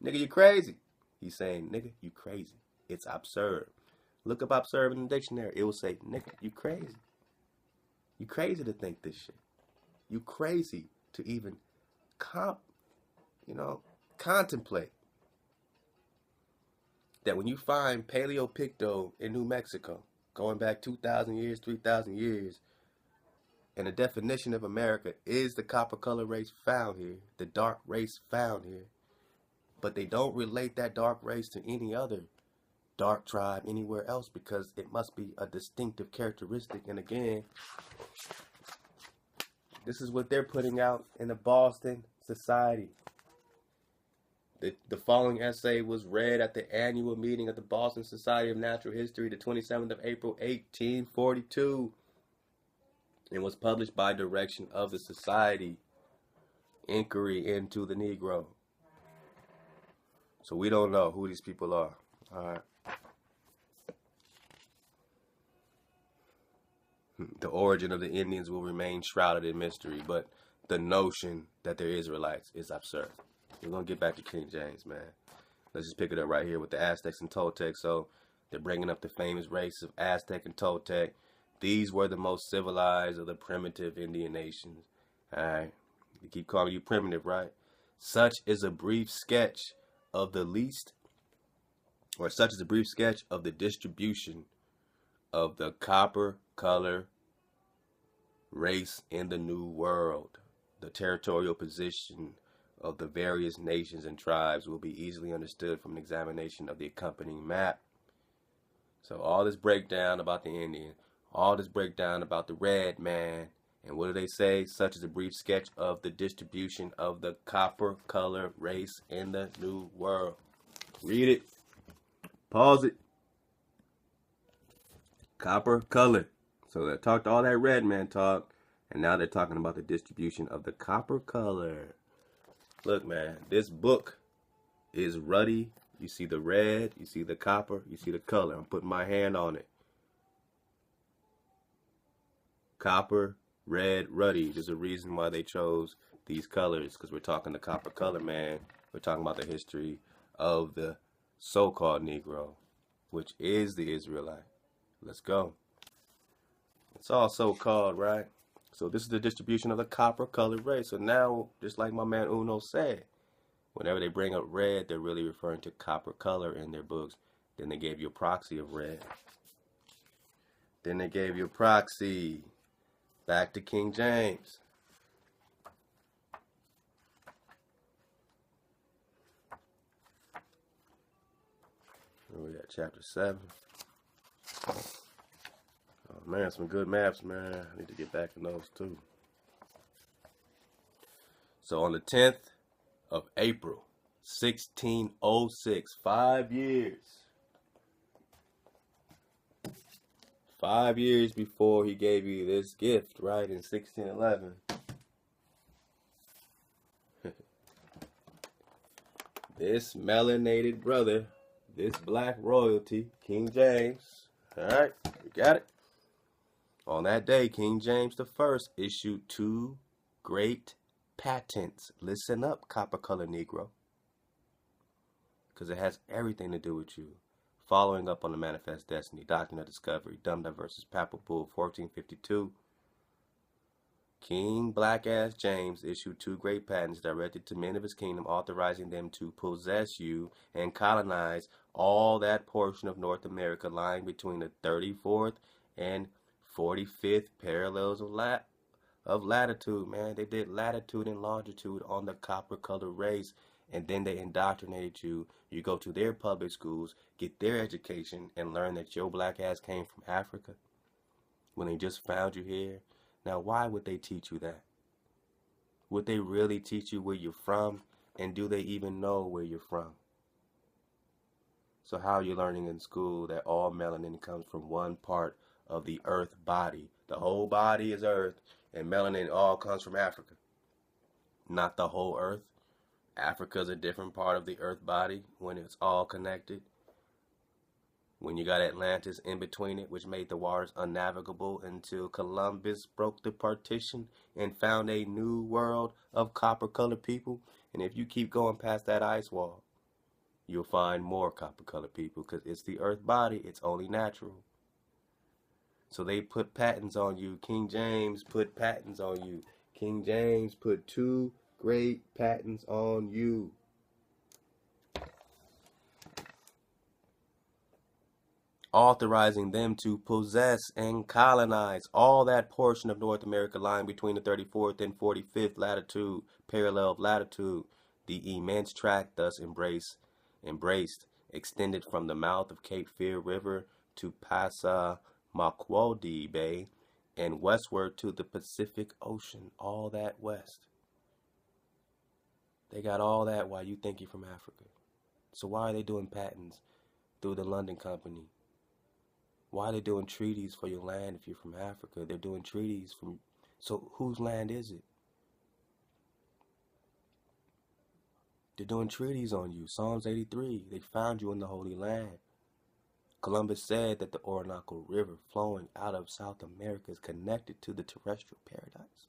nigga, you crazy. He's saying, nigga, you crazy. It's absurd. Look up absurd in the dictionary. It will say, nigga, you crazy. You crazy to think this shit. You crazy to even contemplate that when you find Paleopicto in New Mexico, going back 2,000 years, 3,000 years, and the definition of America is the copper color race found here, the dark race found here, but they don't relate that dark race to any other dark tribe anywhere else because it must be a distinctive characteristic. And again, this is what they're putting out in the Boston Society. The following essay was read at the annual meeting of the Boston Society of Natural History, the 27th of April, 1842, and was published by direction of the Society. Inquiry into the Negro. So we don't know who these people are. All right. The origin of the Indians will remain shrouded in mystery, but the notion that they're Israelites is absurd. We're going to get back to King James, man. Let's just pick it up right here with the Aztecs and Toltecs. So they're bringing up the famous race of Aztec and Toltec. These were the most civilized of the primitive Indian nations. All right. They keep calling you primitive, right? Such is a brief sketch of the distribution of the copper color race in the New World. The territorial position of the various nations and tribes will be easily understood from an examination of the accompanying map. So all this breakdown about the Indian, all this breakdown about the red man, and what do they say? Such as a brief sketch of the distribution of the copper color race in the New World. Read it. Pause it. Copper color. So they talked all that red man talk, and now they're talking about the distribution of the copper color. Look, man, this book is ruddy. You see the red, you see the copper, you see the color. I'm putting my hand on it. Copper, red, ruddy. There's a reason why they chose these colors, because we're talking the copper color, man. We're talking about the history of the so-called Negro, which is the Israelite. Let's go. It's all so-called, right? So this is the distribution of the copper-colored race. So now, just like my man Uno said, whenever they bring up red, they're really referring to copper color in their books. Then they gave you a proxy of red. Then they gave you a proxy. Back to King James. Where we at? Chapter 7. Oh man, some good maps, man. I need to get back in those too. So on the 10th of April, 1606, 5 years. 5 years before he gave you this gift, right, in 1611. This melanated brother, this black royalty, King James, all right, you got it. On that day, King James I issued 2 great patents. Listen up, copper-colored Negro, because it has everything to do with you. Following up on the Manifest Destiny, Doctrine of Discovery, Dumb Diversas, Papal Bull, 1452. King Black-ass James issued 2 great patents directed to men of his kingdom, authorizing them to possess you and colonize all that portion of North America lying between the 34th and 45th parallels of latitude, man. They did latitude and longitude on the copper-colored race, and then they indoctrinated you. You go to their public schools, get their education, and learn that your black ass came from Africa when they just found you here. Now, why would they teach you that? Would they really teach you where you're from? And do they even know where you're from? So how are you learning in school that all melanin comes from one part of the earth body? The whole body is earth, and melanin all comes from Africa. Not the whole earth. Africa's a different part of the earth body when it's all connected. When you got Atlantis in between it, which made the waters unnavigable until Columbus broke the partition and found a new world of copper-colored people. And if you keep going past that ice wall, you'll find more copper-colored people, because it's the earth body. It's only natural. So they put patents on you. King James put patents on you. King James put 2 great patents on you. Authorizing them to possess and colonize all that portion of North America lying between the 34th and 45th latitude, parallel of latitude. The immense tract thus embraced, extended from the mouth of Cape Fear River to Passamaquoddy Bay and westward to the Pacific Ocean, all that west. They got all that while you think you're from Africa. So why are they doing patents through the London Company? Why are they doing treaties for your land if you're from Africa? They're doing treaties from... So whose land is it? They're doing treaties on you. Psalms 83. They found you in the Holy Land. Columbus said that the Orinoco River flowing out of South America is connected to the terrestrial paradise.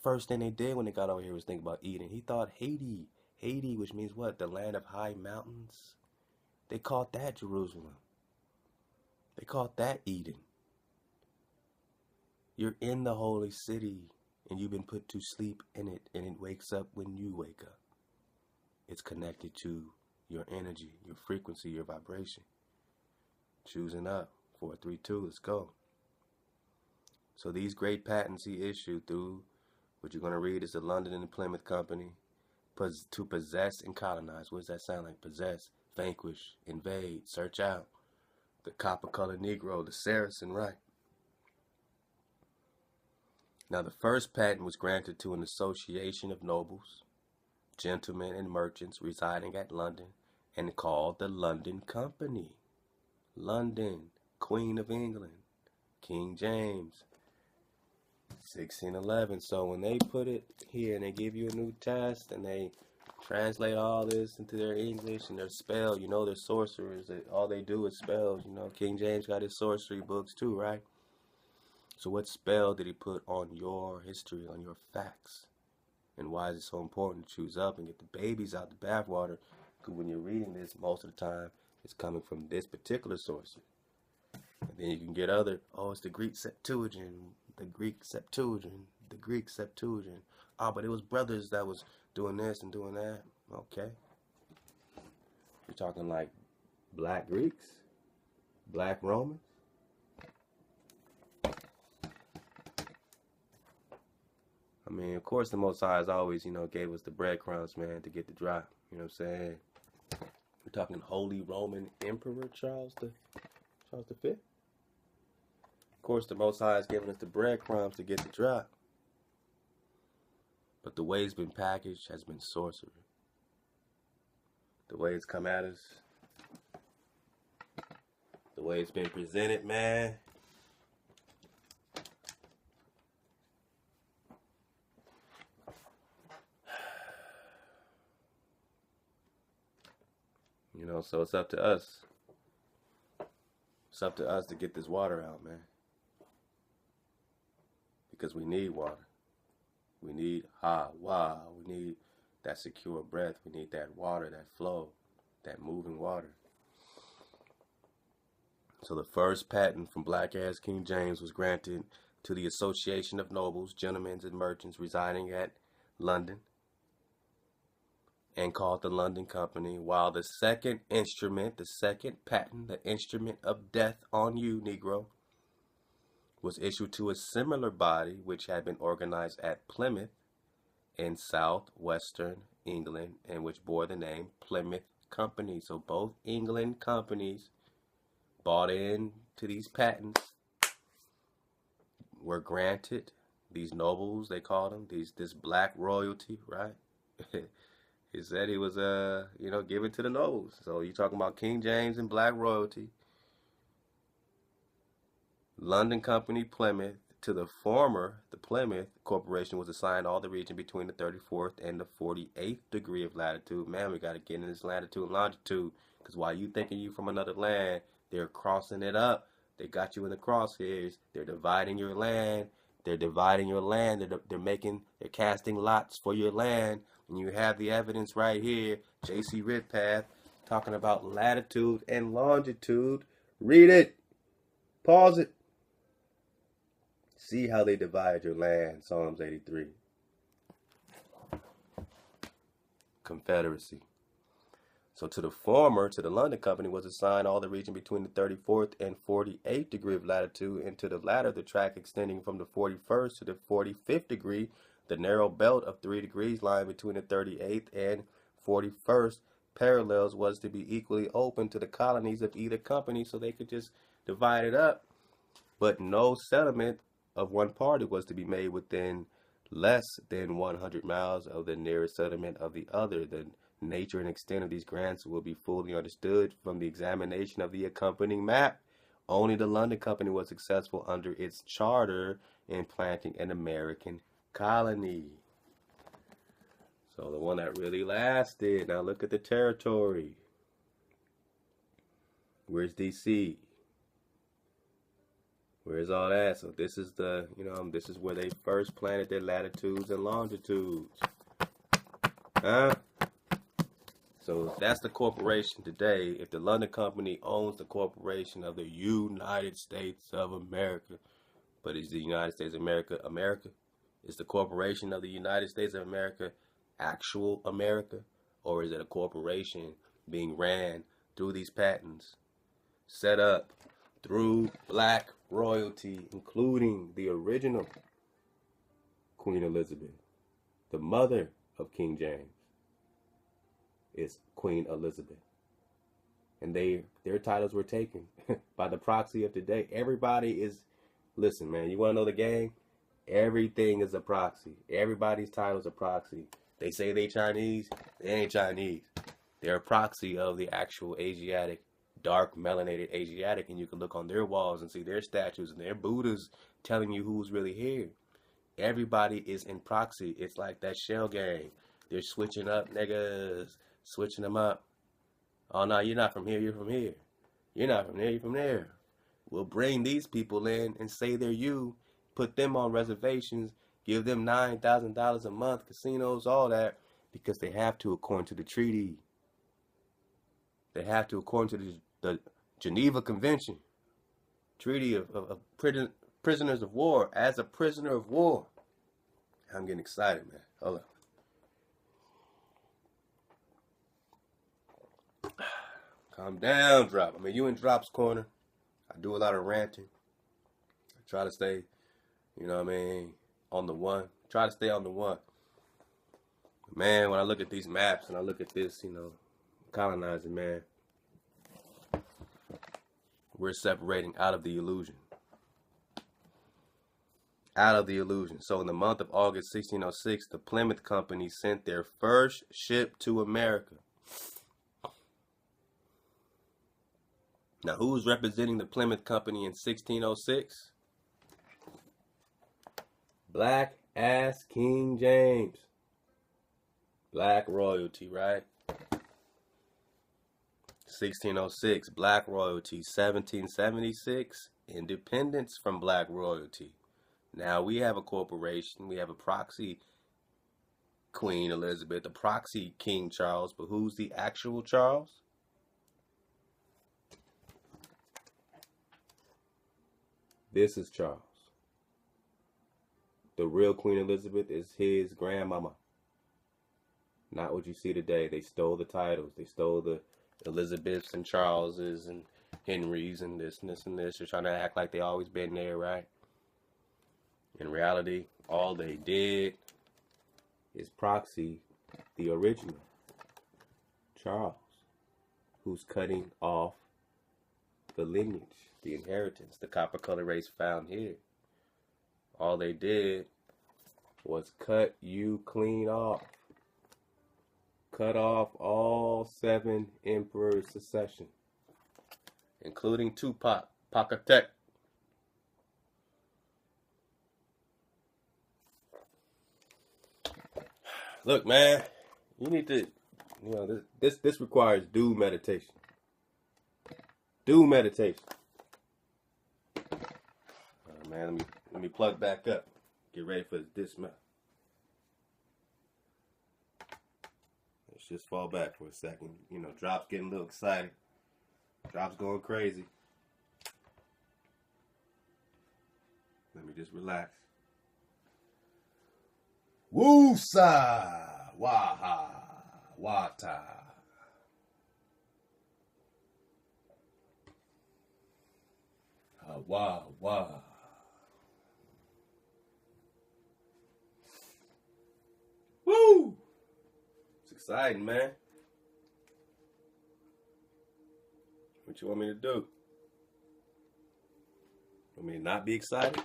First thing they did when they got over here was think about Eden. He thought Haiti. Haiti, which means what? The land of high mountains. They called that Jerusalem. They called that Eden. You're in the holy city, and you've been put to sleep in it, and it wakes up when you wake up. It's connected to your energy, your frequency, your vibration. Choosing up. 432, let's go. So these great patents he issued through, what you're going to read is the London and the Plymouth Company, to possess and colonize. What does that sound like? Possess, vanquish, invade, search out. The copper-colored Negro, the Saracen, right? Now, the first patent was granted to an association of nobles, gentlemen, and merchants residing at London, and called the London Company. London, Queen of England, King James, 1611. So when they put it here and they give you a new test and they translate all this into their English and their spell, you know, they're sorcerers. All they do is spells. You know, King James got his sorcery books too, right? So what spell did he put on your history, on your facts? And why is it so important to choose up and get the babies out the bathwater? Because when you're reading this, most of the time, it's coming from this particular sorcery. And then you can get other, oh, it's the Greek Septuagint, the Greek Septuagint, the Greek Septuagint. Oh, but it was brothers that was doing this and doing that. Okay. You're talking like black Greeks? Black Romans? I mean, of course, the Most High has always, you know, gave us the breadcrumbs, man, to get the drop. You know what I'm saying? We're talking Holy Roman Emperor Charles V. Of course, the Most High has given us the breadcrumbs to get the drop. But the way it's been packaged has been sorcery. The way it's come at us, the way it's been presented, man. You know, so it's up to us. It's up to us to get this water out, man. Because we need water. We need we need that secure breath. We need that water, that flow, that moving water. So the first patent from black-ass King James was granted to the Association of Nobles, Gentlemen, and Merchants residing at London, and called the London Company, while the second instrument, the second patent, the instrument of death on you, Negro, was issued to a similar body which had been organized at Plymouth in southwestern England, and which bore the name Plymouth Company. So both England companies bought into these patents, were granted, these nobles, they called them, this black royalty, right? He said he was, given to the nobles. So you're talking about King James and black royalty. London Company, Plymouth. To the former, the Plymouth Corporation was assigned all the region between the 34th and the 48th degree of latitude. Man, we got to get in this latitude and longitude. Because while you thinking you from another land, they're crossing it up. They got you in the crosshairs. They're dividing your land. They're dividing your land. They're casting lots for your land. And you have the evidence right here. J.C. Ridpath talking about latitude and longitude. Read it. Pause it. See how they divide your land. Psalms 83. Confederacy. So to the former, to the London Company, was assigned all the region between the 34th and 48th degree of latitude, and to the latter, the tract extending from the 41st to the 45th degree, the narrow belt of 3 degrees lying between the 38th and 41st parallels was to be equally open to the colonies of either company, so they could just divide it up. But no settlement of one party was to be made within less than 100 miles of the nearest settlement of the other. The nature and extent of these grants will be fully understood from the examination of the accompanying map. Only the London Company was successful under its charter in planting an American colony. So the one that really lasted. Now look at the territory. Where's DC? Where's all that? So this is this is where they first planted their latitudes and longitudes. Huh? So that's the corporation today. If the London Company owns the corporation of the United States of America, but is the United States of America America? Is the corporation of the United States of America actual America? Or is it a corporation being ran through these patents, set up through black royalty, including the original Queen Elizabeth, the mother of King James, is Queen Elizabeth. And their titles were taken by the proxy of today. Everybody is, listen, man, you want to know the game? Everything is a proxy. Everybody's title is a proxy. They say they Chinese. They ain't Chinese. They're a proxy of the actual Asiatic, dark melanated Asiatic, and you can look on their walls and see their statues and their Buddhas telling you who's really here. Everybody is in proxy. It's like that shell game. They're switching up, niggas. Switching them up. Oh, no, you're not from here. You're from here. You're not from there. You're from there. We'll bring these people in and say they're you. Put them on reservations. Give them $9,000 a month. Casinos, all that. Because they have to according to the treaty. They have to according to the Geneva Convention. Treaty of prisoners of war. As a prisoner of war. I'm getting excited, man. Hold up. Calm down, Drop. I mean, you in Drop's corner. I do a lot of ranting. I try to stay, on the one. Try to stay on the one. Man, when I look at these maps and I look at this, colonizing, man, we're separating out of the illusion. out of the illusion. So in the month of August 1606, the Plymouth Company sent their first ship to America. Now, who's representing the Plymouth Company in 1606? Black ass King James. Black royalty, right? 1606, black royalty. 1776, independence from black royalty. Now, we have a corporation. We have a proxy Queen Elizabeth, a proxy King Charles, but who's the actual Charles? This is Charles. The real Queen Elizabeth is his grandmama. Not what you see today. They stole the titles. They stole the Elizabeths and Charleses and Henrys and this and this and this. They're trying to act like they always been there, right? In reality, all they did is proxy the original Charles, who's cutting off the lineage, the inheritance, the copper color race found here. All they did was cut you clean off. Cut off all 7 emperors' succession, including Tupac, Pacatek. Look, man, you need to, this requires due meditation. Due meditation. Man, let me plug back up. Get ready for the dismount. Let's just fall back for a second. Drops getting a little excited. Drops going crazy. Let me just relax. Woosa waha wata. Wah wah. Woo! It's exciting, man. What you want me to do? Want me to not be excited?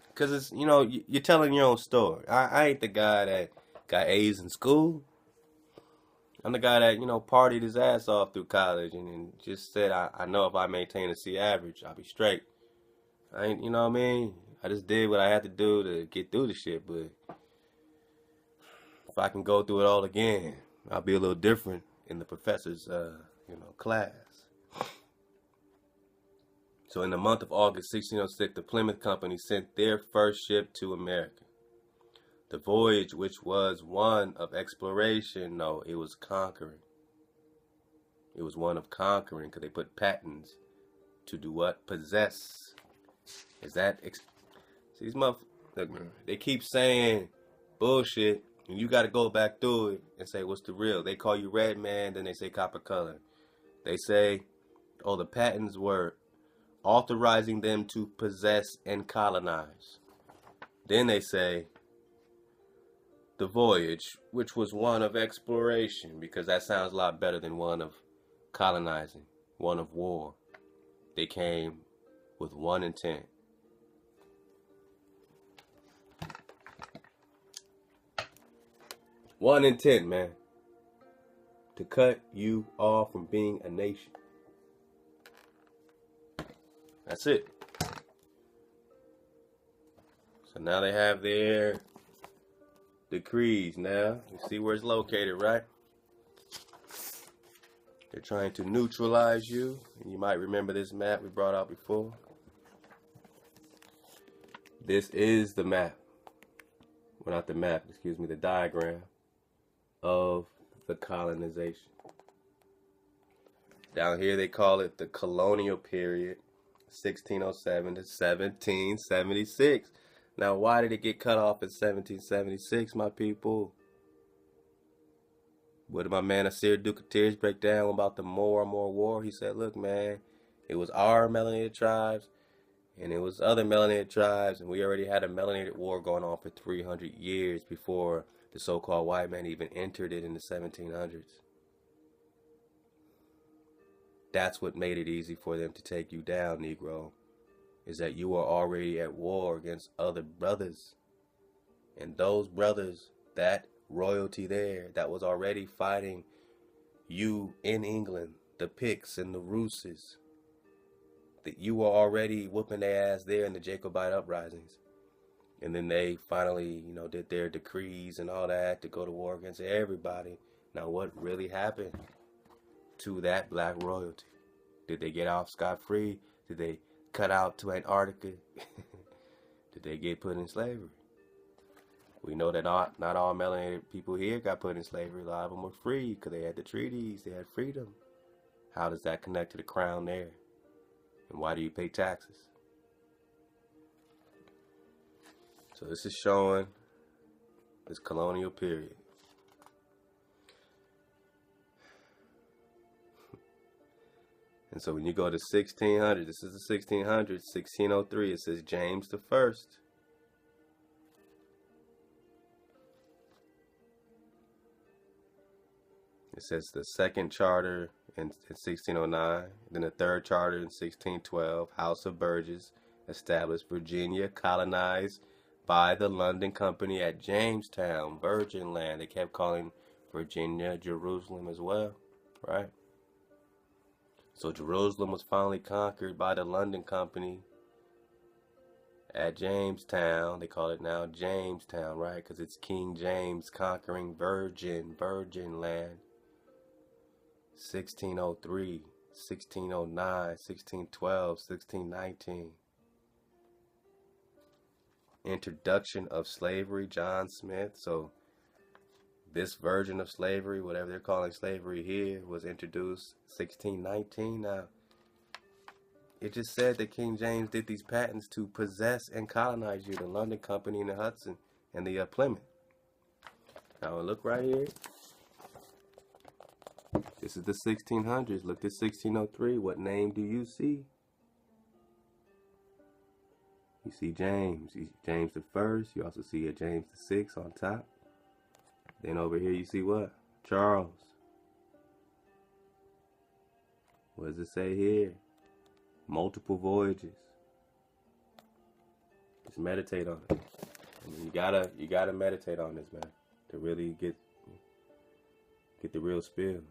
Because it's, you're telling your own story. I ain't the guy that got A's in school. I'm the guy that, partied his ass off through college and just said, I know if I maintain a C average, I'll be straight. I ain't, what I mean? I just did what I had to do to get through the shit, but if I can go through it all again, I'll be a little different in the professor's, class. So in the month of August 1606, the Plymouth Company sent their first ship to America. The voyage, which was one of exploration, no, it was conquering. It was one of conquering, because they put patents to do what? Possess. Is that... See, these motherfuckers, they keep saying bullshit, and you got to go back through it and say, what's the real? They call you red man, then they say copper color. They say, the patents were authorizing them to possess and colonize. Then they say, the voyage, which was one of exploration, because that sounds a lot better than one of colonizing, one of war. They came with one intent. One intent, man. To cut you off from being a nation. That's it. So now they have their decrees now. You see where it's located, right? They're trying to neutralize you. And you might remember this map we brought out before. This is the map. Well, not the map, excuse me, the diagram of the colonization. Down here they call it the colonial period, 1607 to 1776. Now, why did it get cut off in 1776, my people? What did my man Asir Ducateers break down about the More War? He said, look, man, it was our melanated tribes, and it was other melanated tribes, and we already had a melanated war going on for 300 years before the so-called white man even entered it in the 1700s. That's what made it easy for them to take you down, Negro, is that you were already at war against other brothers. And those brothers, that royalty there, that was already fighting you in England, the Picts and the Rooses, that you were already whooping their ass there in the Jacobite uprisings. And then they finally, did their decrees and all that to go to war against everybody. Now, what really happened to that black royalty? Did they get off scot-free? Did they cut out to Antarctica? Did they get put in slavery? We know that not all melanated people here got put in slavery. A lot of them were free because they had the treaties. They had freedom. How does that connect to the crown there? And why do you pay taxes? So this is showing this colonial period. And so when you go to 1600, this is the 1600s, 1603, it says James the First. It says the second charter in 1609, then the third charter in 1612, House of Burgesses, established Virginia, colonized by the London Company at Jamestown, Virgin Land. They kept calling Virginia Jerusalem as well, right? So Jerusalem was finally conquered by the London Company at Jamestown. They call it now Jamestown, right? Because it's King James conquering Virgin Land. 1603, 1609, 1612, 1619. Introduction of slavery, John Smith. So this version of slavery, whatever they're calling slavery here, was introduced 1619. Now, it just said that King James did these patents to possess and colonize you, the London Company and the Hudson and the Plymouth. Now, look right here. This is the 1600s. Look at 1603. What name do you see? You see James. You see James the First. You also see a James the Sixth on top. Then over here you see what? Charles. What does it say here? Multiple voyages. Just meditate on it. I mean, you gotta meditate on this, man, to really get the real spill.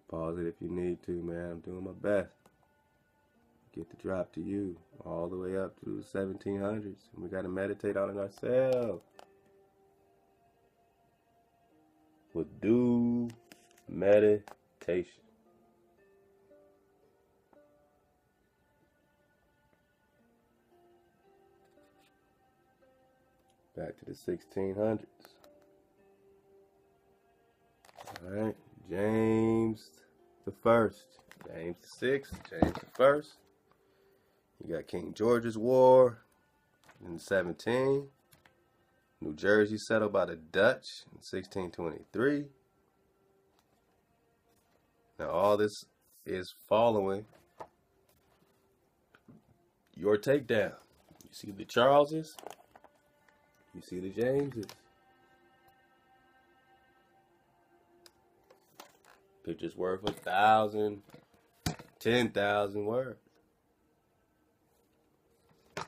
Pause it if you need to, man. I'm doing my best. Get the drop to you all the way up to the 1700s. And we got to meditate on it ourselves. With due meditation. Back to the 1600s. Alright, James the First, James the Sixth, James the First. You got King George's War in 17. New Jersey settled by the Dutch in 1623. Now all this is following your takedown. You see the Charleses, you see the Jameses. Picture's worth 1,000, 10,000 words. It's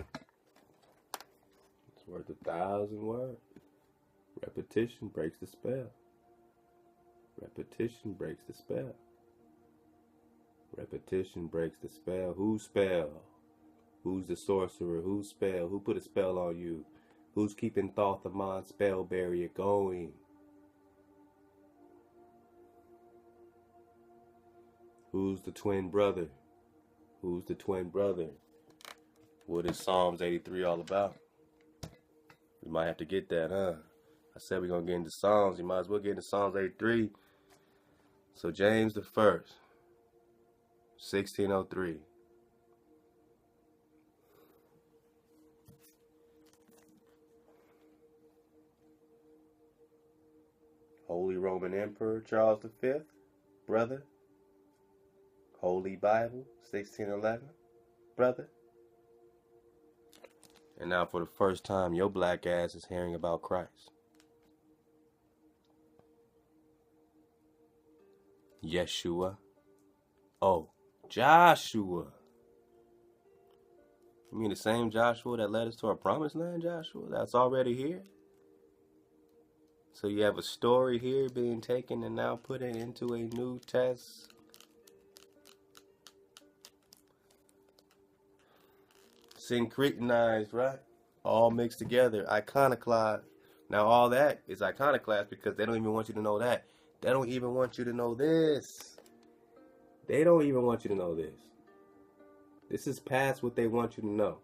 worth 1,000 words. Repetition breaks the spell. Repetition breaks the spell. Repetition breaks the spell. Whose spell? Who's the sorcerer? Whose spell? Who put a spell on you? Who's keeping Thoth-Amon spell barrier going? Who's the twin brother? Who's the twin brother? What is Psalms 83 all about? We might have to get that, huh? I said we're going to get into Psalms. You might as well get into Psalms 83. So James the First, 1603. Holy Roman Emperor Charles V, brother. Holy Bible, 1611, brother. And now for the first time, your black ass is hearing about Christ. Yeshua. Oh, Joshua. You mean the same Joshua that led us to our promised land, Joshua? That's already here? So you have a story here being taken and now put it into a New Test. Syncretized, right? All mixed together. Iconoclast. Now all that is iconoclast because they don't even want you to know that. They don't even want you to know this. They don't even want you to know this. This is past what they want you to know.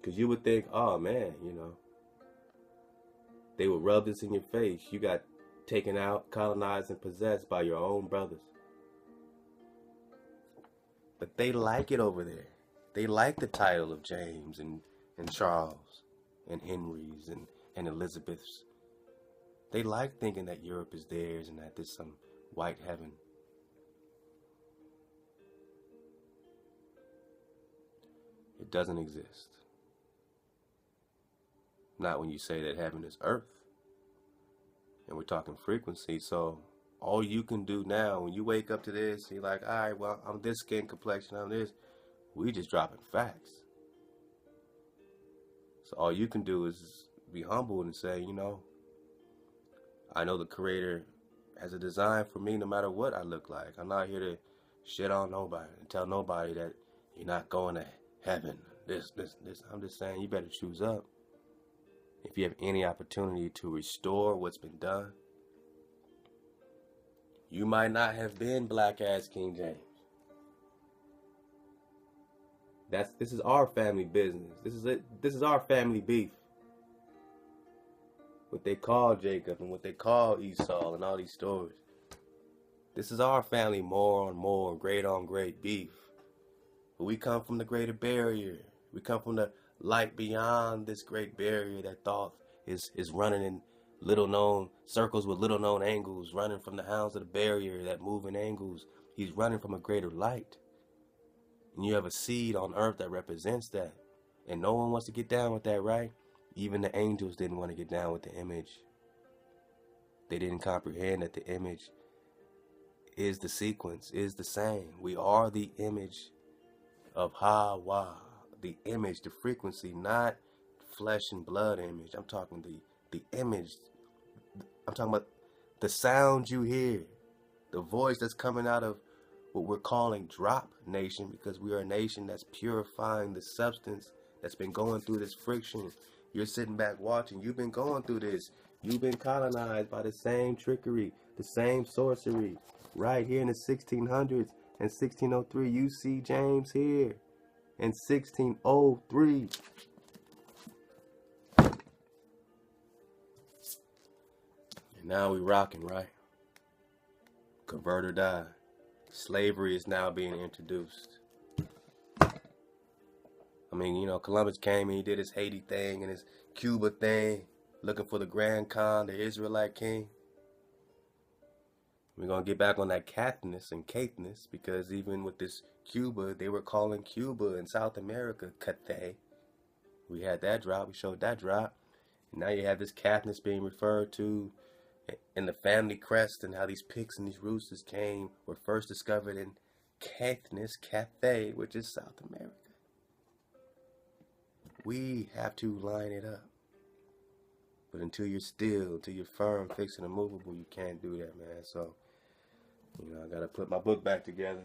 Because you would think, oh man, you know, they would rub this in your face. You got taken out, colonized, and possessed by your own brothers. But they like it over there. They like the title of James and Charles and Henry's and Elizabeth's. They like thinking that Europe is theirs and that there's some white heaven. It doesn't exist. Not when you say that heaven is earth. And we're talking frequency. So all you can do now when you wake up to this, you're like, all right, well, I'm this skin complexion, I'm this. We just dropping facts. So all you can do is be humble and say, you know, I know the Creator has a design for me no matter what I look like. I'm not here to shit on nobody and tell nobody that you're not going to heaven. This. I'm just saying you better choose up. If you have any opportunity to restore what's been done, you might not have been black ass King James. This is our family business. This is our family beef. What they call Jacob and what they call Esau and all these stories. This is our family more on more, great on great beef. But we come from the greater barrier. We come from the light beyond this great barrier that thought is running in little known circles with little known angles, running from the hounds of the barrier that move in angles. He's running from a greater light. And you have a seed on earth that represents that. And no one wants to get down with that, right? Even the angels didn't want to get down with the image. They didn't comprehend that the image is the sequence, is the same. We are the image of Hawa. The image, the frequency, not flesh and blood image. I'm talking the image. I'm talking about the sound you hear, the voice that's coming out of what we're calling drop nation, because we are a nation that's purifying the substance that's been going through this friction. You're sitting back watching. You've been going through this. You've been colonized by the same trickery, the same sorcery. Right here in the 1600s and 1603, you see James here. In 1603. And now we rocking, right? Convert or die. Slavery is now being introduced. I mean, you know, Columbus came and he did his Haiti thing and his Cuba thing, looking for the Grand Khan, the Israelite king. We're going to get back on that Cathness and Cathness, because even with this Cuba, they were calling Cuba in South America Cathay. We had that drop. We showed that drop. And now you have this Cathness being referred to in the family crest, and how these pigs and these roosters were first discovered in Cathness, Cathay, which is South America. We have to line it up. But until you're still, until you're firm, fixed, and immovable, you can't do that, man. So, you know, I got to put my book back together.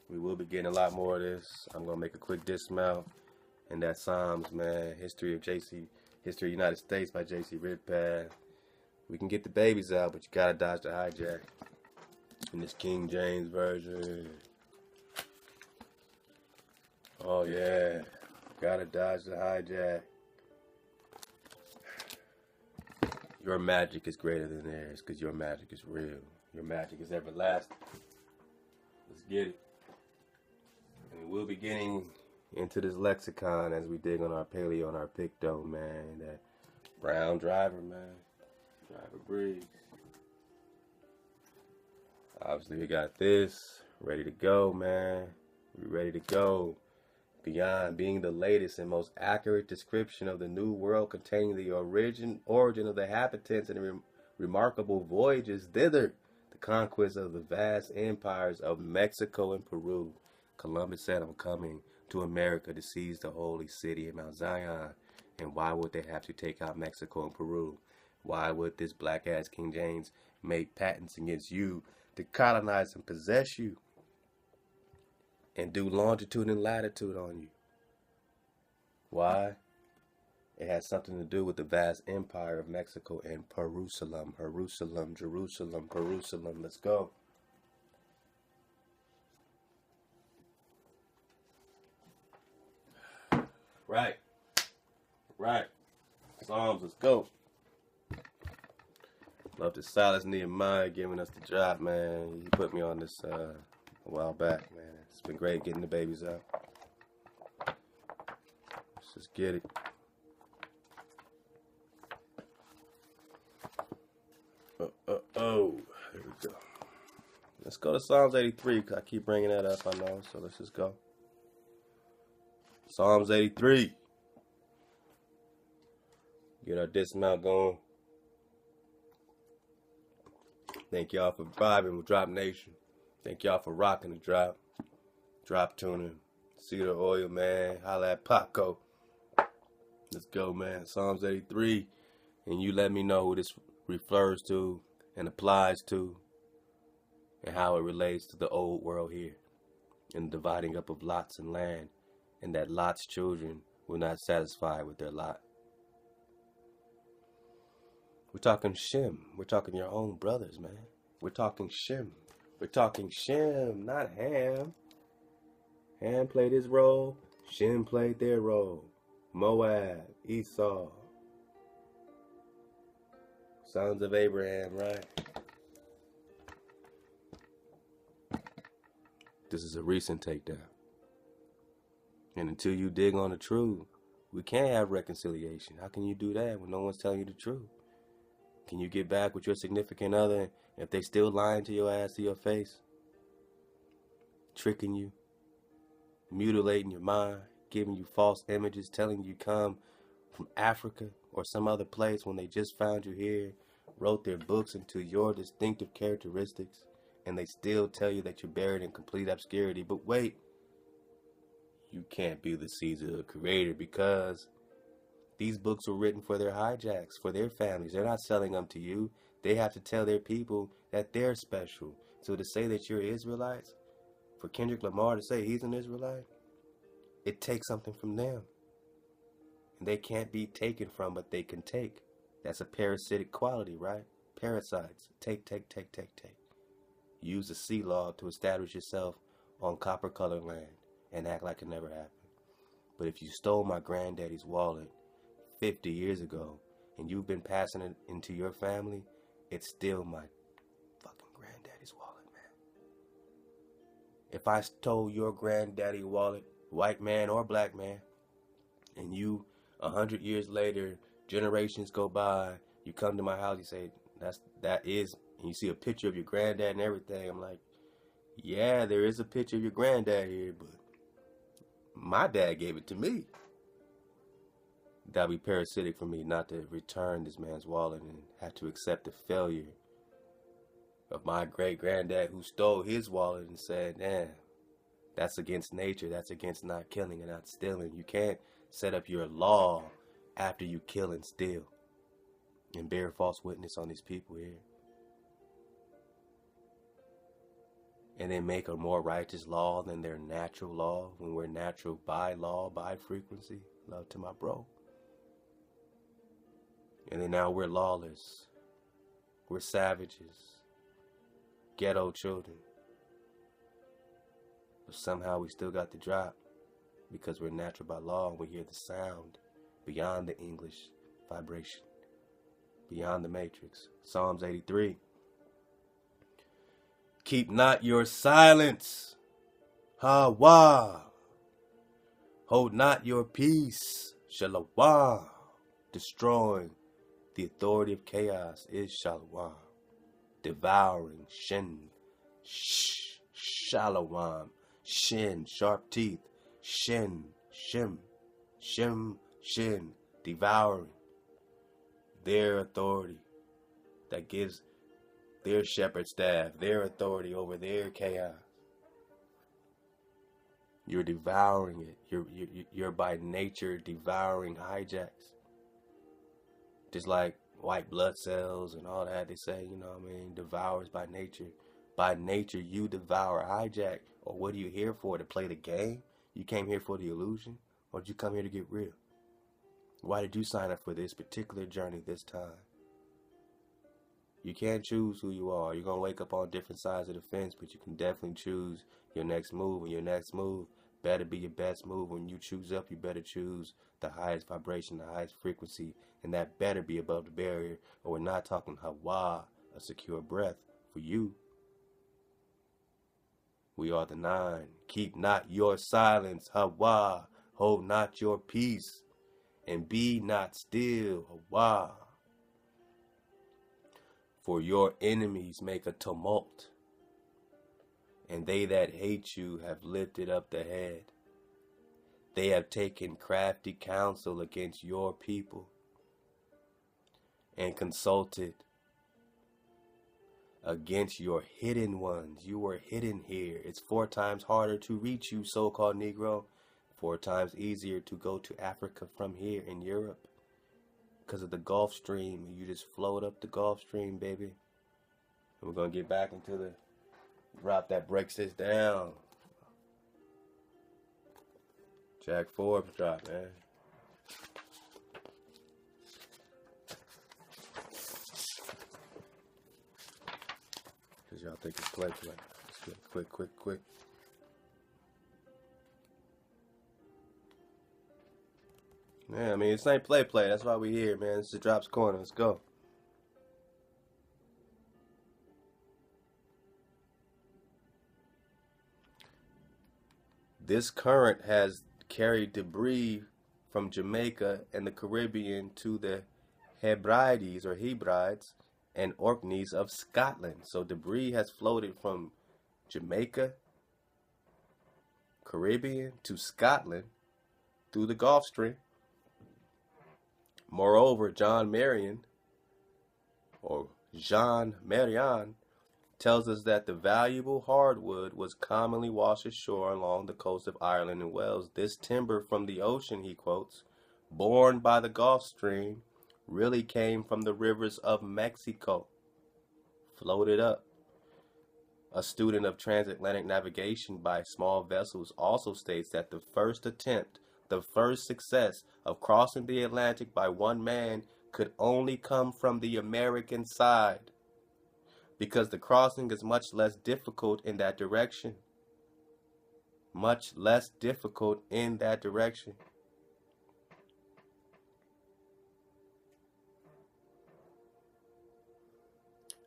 We will be getting a lot more of this. I'm going to make a quick dismount. And that Psalms, man, History of United States by J.C. Ridpath. We can get the babies out, but you got to dodge the hijack. In this King James Version. Oh, yeah. Got to dodge the hijack. Your magic is greater than theirs, because your magic is real. Your magic is everlasting. Let's get it. And we'll be getting into this lexicon as we dig on our paleo and our picto, man. That brown driver, man. Driver breeze. Obviously, we got this ready to go, man. We ready to go. beyond being the latest and most accurate description of the New World, containing the origin of the inhabitants and remarkable voyages thither, the conquest of the vast empires of Mexico and Peru. Columbus said, I'm coming to America to seize the holy city of Mount Zion. And why would they have to take out Mexico and Peru? Why would this black-ass King James make patents against you to colonize and possess you and do longitude and latitude on you? Why? It has something to do with the vast empire of Mexico and Jerusalem. Let's go. Right. Psalms, let's go. Love to Silas Nehemiah giving us the drop, man. He put me on this a while back, man. It's been great getting the babies out. Let's just get it. Here we go. Let's go to Psalms 83, because I keep bringing that up, I know. So let's just go. Psalms 83. Get our dismount going. Thank y'all for vibing with Drop Nation. Thank y'all for rocking the drop. Drop tuning. Cedar oil, man. Holla at Paco. Let's go, man. Psalms 83. And you let me know who this refers to and applies to and how it relates to the old world here and the dividing up of lots and land, and that Lot's children were not satisfied with their lot. We're talking Shem. We're talking your own brothers, man. We're talking Shem. We're talking Shem, not Ham. Ham played his role. Shem played their role. Moab, Esau. Sons of Abraham, right? This is a recent takedown. And until you dig on the truth, we can't have reconciliation. How can you do that when no one's telling you the truth? Can you get back with your significant other if they still lying to your ass to your face? Tricking you, mutilating your mind, giving you false images, telling you come from Africa or some other place when they just found you here, wrote their books into your distinctive characteristics, and they still tell you that you're buried in complete obscurity. But wait, you can't be the seeds of the creator, because these books were written for their hijacks, for their families. They're not selling them to you. They have to tell their people that they're special. So to say that you're Israelites, for Kendrick Lamar to say he's an Israelite, it takes something from them. And they can't be taken from, but they can take. That's a parasitic quality, right? Parasites. Take. Use the sea law to establish yourself on copper-colored land and act like it never happened. But if you stole my granddaddy's wallet 50 years ago and you've been passing it into your family, it's still my fucking granddaddy's wallet, man. If I stole your granddaddy's wallet, white man or black man, and you 100 years later, generations go by, you come to my house, you say that is, and you see a picture of your granddad and everything, I'm like, yeah, there is a picture of your granddad here, but my dad gave it to me. That'd be parasitic for me not to return this man's wallet and have to accept the failure of my great-granddad who stole his wallet and said, damn, that's against nature. That's against not killing and not stealing. You can't set up your law after you kill and steal and bear false witness on these people here. And then make a more righteous law than their natural law when we're natural by law, by frequency. Love to my bro. And then now we're lawless. We're savages. Ghetto children. But somehow we still got the drop because we're natural by law and we hear the sound beyond the English vibration, beyond the matrix. Psalms 83. Keep not your silence. Hawa. Hold not your peace. Shalawah. Destroying the authority of chaos is Shalawah. Devouring Shin. Shalawam. Shin. Sharp teeth. Shin. Shem, Shin, devouring. Their authority that gives their shepherd staff their authority over their chaos. You're devouring it. You're by nature devouring hijacks. Just like white blood cells and all that, they say, you know what I mean, devours by nature. By nature, you devour hijack. Or what are you here for? To play the game? You came here for the illusion? Or did you come here to get real? Why did you sign up for this particular journey this time? You can't choose who you are. You're going to wake up on different sides of the fence, but you can definitely choose your next move. And your next move better be your best move. When you choose up, you better choose the highest vibration, the highest frequency, and that better be above the barrier, or we're not talking Hawa, a secure breath for you. We are the 9. Keep not your silence, Hawa. Hold not your peace, and be not still, Hawa. For your enemies make a tumult, and they that hate you have lifted up the head. They have taken crafty counsel against your people, and consulted against your hidden ones. You were hidden here. It's 4 times harder to reach you, so-called Negro. 4 times easier to go to Africa from here in Europe. Because of the Gulf Stream. You just float up the Gulf Stream, baby. And we're going to get back into the drop that breaks this down. Jack Forbes drop, man. Because y'all think it's play. Let's get quick. Yeah, I mean, it's ain't play. That's why we here, man. It's the Drops Corner. Let's go. This current has carried debris from Jamaica and the Caribbean to the Hebrides or Hebrides and Orkneys of Scotland. So debris has floated from Jamaica, Caribbean to Scotland through the Gulf Stream. Moreover, Jean Marion tells us that the valuable hardwood was commonly washed ashore along the coast of Ireland and Wales. This timber from the ocean, he quotes, borne by the Gulf Stream, really came from the rivers of Mexico, floated up. A student of transatlantic navigation by small vessels also states that the first attempt, the first success of crossing the Atlantic by one man could only come from the American side, because the crossing is much less difficult in that direction. Much less difficult in that direction.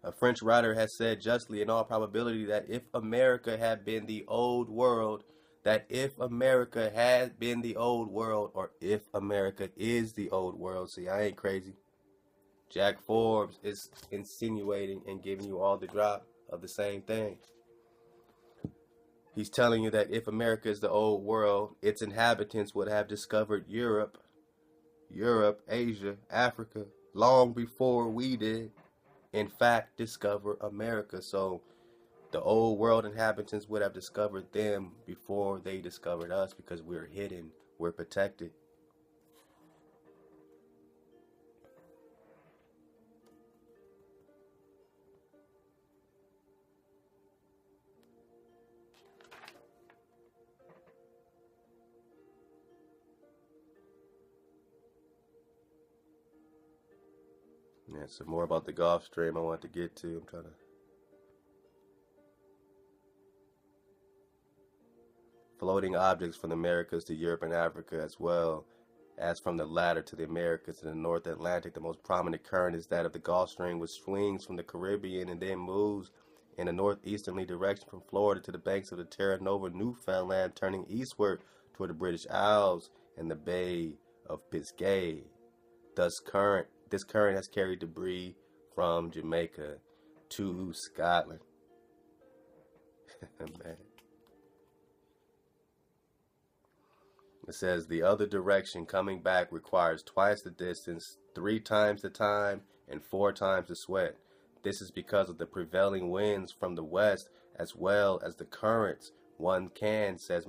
A French writer has said justly, in all probability, that if America had been the old world, or if America is the old world. See, I ain't crazy. Jack Forbes is insinuating and giving you all the drop of the same thing. He's telling you that if America is the old world, its inhabitants would have discovered Europe, Asia, Africa, long before we did, in fact, discover America. So the old world inhabitants would have discovered them before they discovered us, because we're hidden, we're protected. Yeah, some more about the Gulf Stream I want to get to. I'm trying to... Floating objects from the Americas to Europe and Africa, as well as from the latter to the Americas and the North Atlantic. The most prominent current is that of the Gulf Stream, which swings from the Caribbean and then moves in a northeasterly direction from Florida to the banks of the Terra Nova, Newfoundland, turning eastward toward the British Isles and the Bay of Biscay. This current has carried debris from Jamaica to Scotland. Man. It says the other direction coming back requires twice the distance, 3 times the time, and 4 times the sweat. This is because of the prevailing winds from the west as well as the currents. One can, says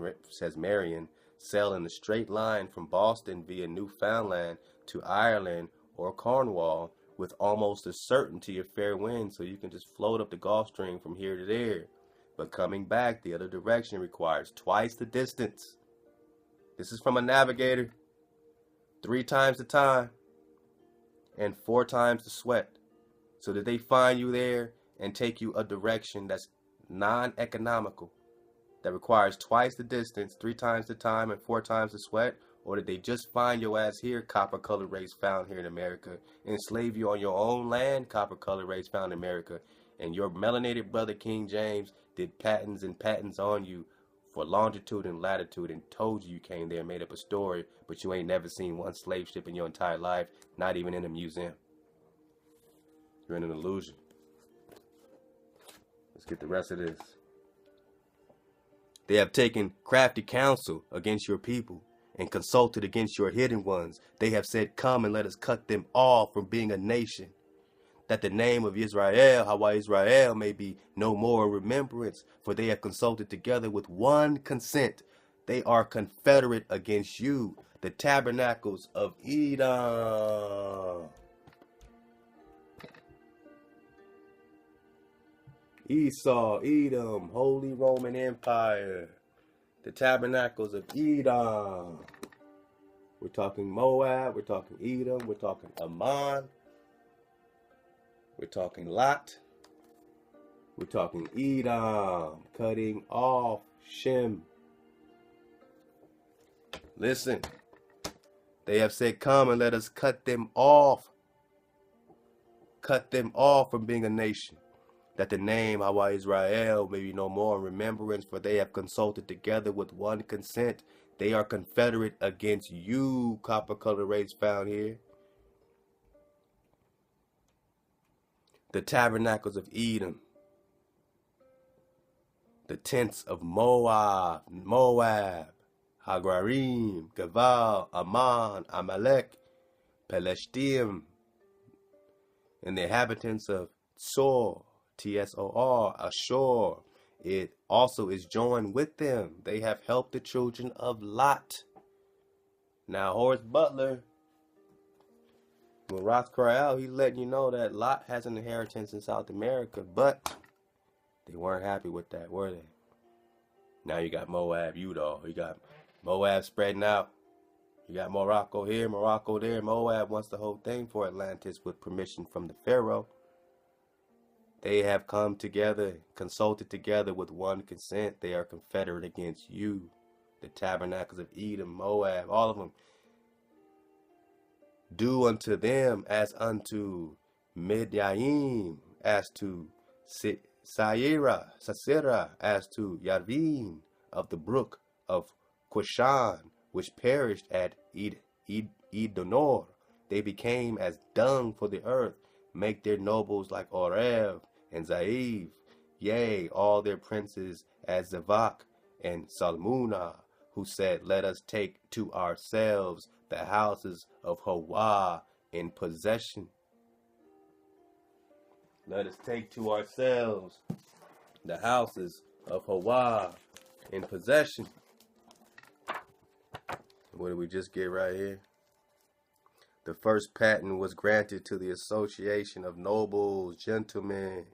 Marion, sail in a straight line from Boston via Newfoundland to Ireland or Cornwall with almost a certainty of fair wind, so you can just float up the Gulf Stream from here to there. But coming back the other direction requires twice the distance. This is from a navigator. 3 times the time and 4 times the sweat. So that they find you there and take you a direction that's non-economical, that requires twice the distance, 3 times the time, and 4 times the sweat? Or did they just find your ass here, copper-colored race found here in America, enslave you on your own land, copper-colored race found in America, and your melanated brother King James did patents and patents on you for longitude and latitude and told you came there and made up a story, but you ain't never seen one slave ship in your entire life, not even in a museum. You're in an illusion. Let's get the rest of this. They have taken crafty counsel against your people and consulted against your hidden ones. They have said, come and let us cut them off from being a nation, that the name of Israel, Hawa Israel, may be no more in remembrance, for they have consulted together with one consent. They are confederate against you, the tabernacles of Edom. Esau, Edom, Holy Roman Empire, the tabernacles of Edom. We're talking Moab, we're talking Edom, we're talking Ammon, we're talking Lot, we're talking Edom, cutting off Shem. Listen, they have said, come and let us cut them off from being a nation, that the name Hawa Israel may be no more in remembrance, for they have consulted together with one consent. They are confederate against you, copper-colored race found here. The tabernacles of Edom, the tents of Moab, Hagrarim, Gaval, Ammon, Amalek, Peleshtim, and the inhabitants of Tsor, Tsor, Ashur. It also is joined with them. They have helped the children of Lot. Now, Horace Butler, when Roth's cry out, he's letting you know that Lot has an inheritance in South America, but they weren't happy with that, were they? Now you got Moab, Udall. You got Moab spreading out. You got Morocco here, Morocco there. Moab wants the whole thing for Atlantis with permission from the Pharaoh. They have come together, consulted together with one consent. They are confederate against you, the tabernacles of Edom, Moab, all of them. Do unto them as unto Midian, as to Sisera, as to Yarvin of the brook of Quashan, which perished at Edonor. They became as dung for the earth. Make their nobles like Oreb and Zaiv, yea, all their princes as Zavak and Salmunah, who said, let us take to ourselves the houses of Hawa in possession. Let us take to ourselves the houses of Hawa in possession. What did we just get right here? The first patent was granted to the Association of Nobles, Gentlemen.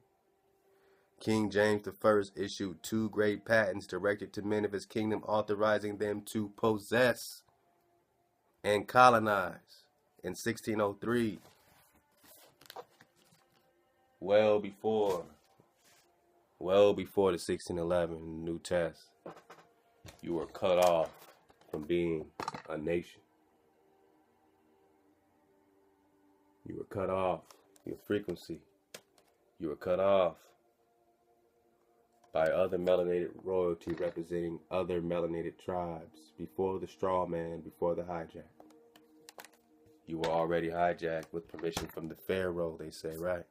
King James I issued 2 great patents directed to men of his kingdom, authorizing them to possess and colonize in 1603. Well before the 1611 New Test. You were cut off from being a nation. You were cut off your frequency. You were cut off by other melanated royalty representing other melanated tribes before the straw man, before the hijack. You were already hijacked with permission from the Pharaoh, they say, right?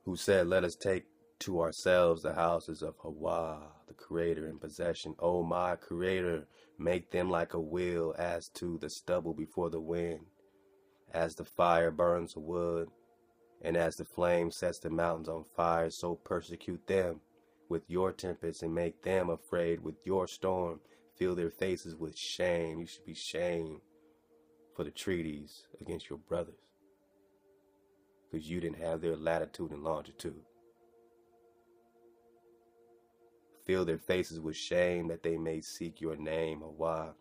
Who said, let us take To ourselves the houses of Hawa, the Creator in possession. O my Creator, make them like a wheel, as to the stubble before the wind, as the fire burns the wood, and as the flame sets the mountains on fire, so persecute them with your tempests and make them afraid with your storm. Fill their faces with shame. You should be shamed for the treaties against your brothers, because you didn't have their latitude and longitude. Fill their faces with shame that they may seek your name, Hawa.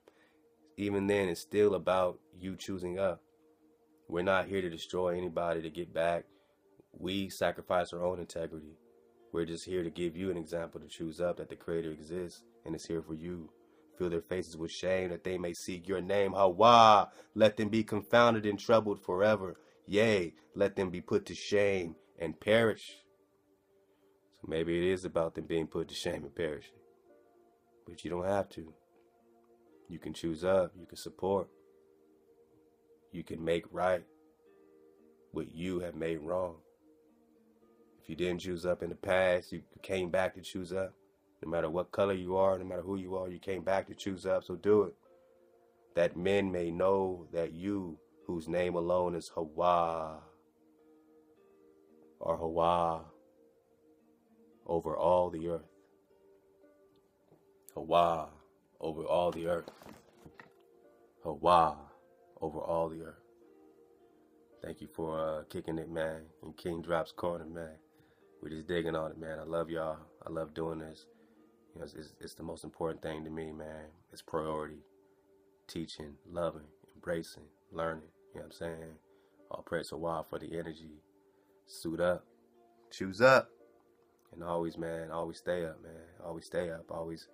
Even then, it's still about you choosing up. We're not here to destroy anybody to get back. We sacrifice our own integrity. We're just here to give you an example to choose up, that the Creator exists and is here for you. Fill their faces with shame that they may seek your name, Hawa. Let them be confounded and troubled forever. Yea, let them be put to shame and perish. So maybe it is about them being put to shame and perishing. But you don't have to. You can choose up. You can support. You can make right what you have made wrong. If you didn't choose up in the past, you came back to choose up. No matter what color you are, no matter who you are, you came back to choose up. So do it. That men may know that you, whose name alone is Hawa, are Hawa over all the earth. Hawa over all the earth. Hawa over all the earth. Thank you for kicking it, man. In King Drop's Corner, man. We're just digging on it, man. I love y'all. I love doing this. You know, it's the most important thing to me, man. It's priority. Teaching, loving, embracing, learning. You know what I'm saying? All praise to Hawa for the energy. Suit up. Choose up. And always, man, always stay up, man. Always stay up. Always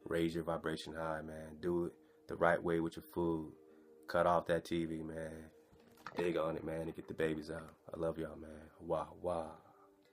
raise your vibration high, man. Do it the right way with your food. Cut off that TV, man. Dig on it, man, and get the babies out. I love y'all, man. Hawa, Hawa.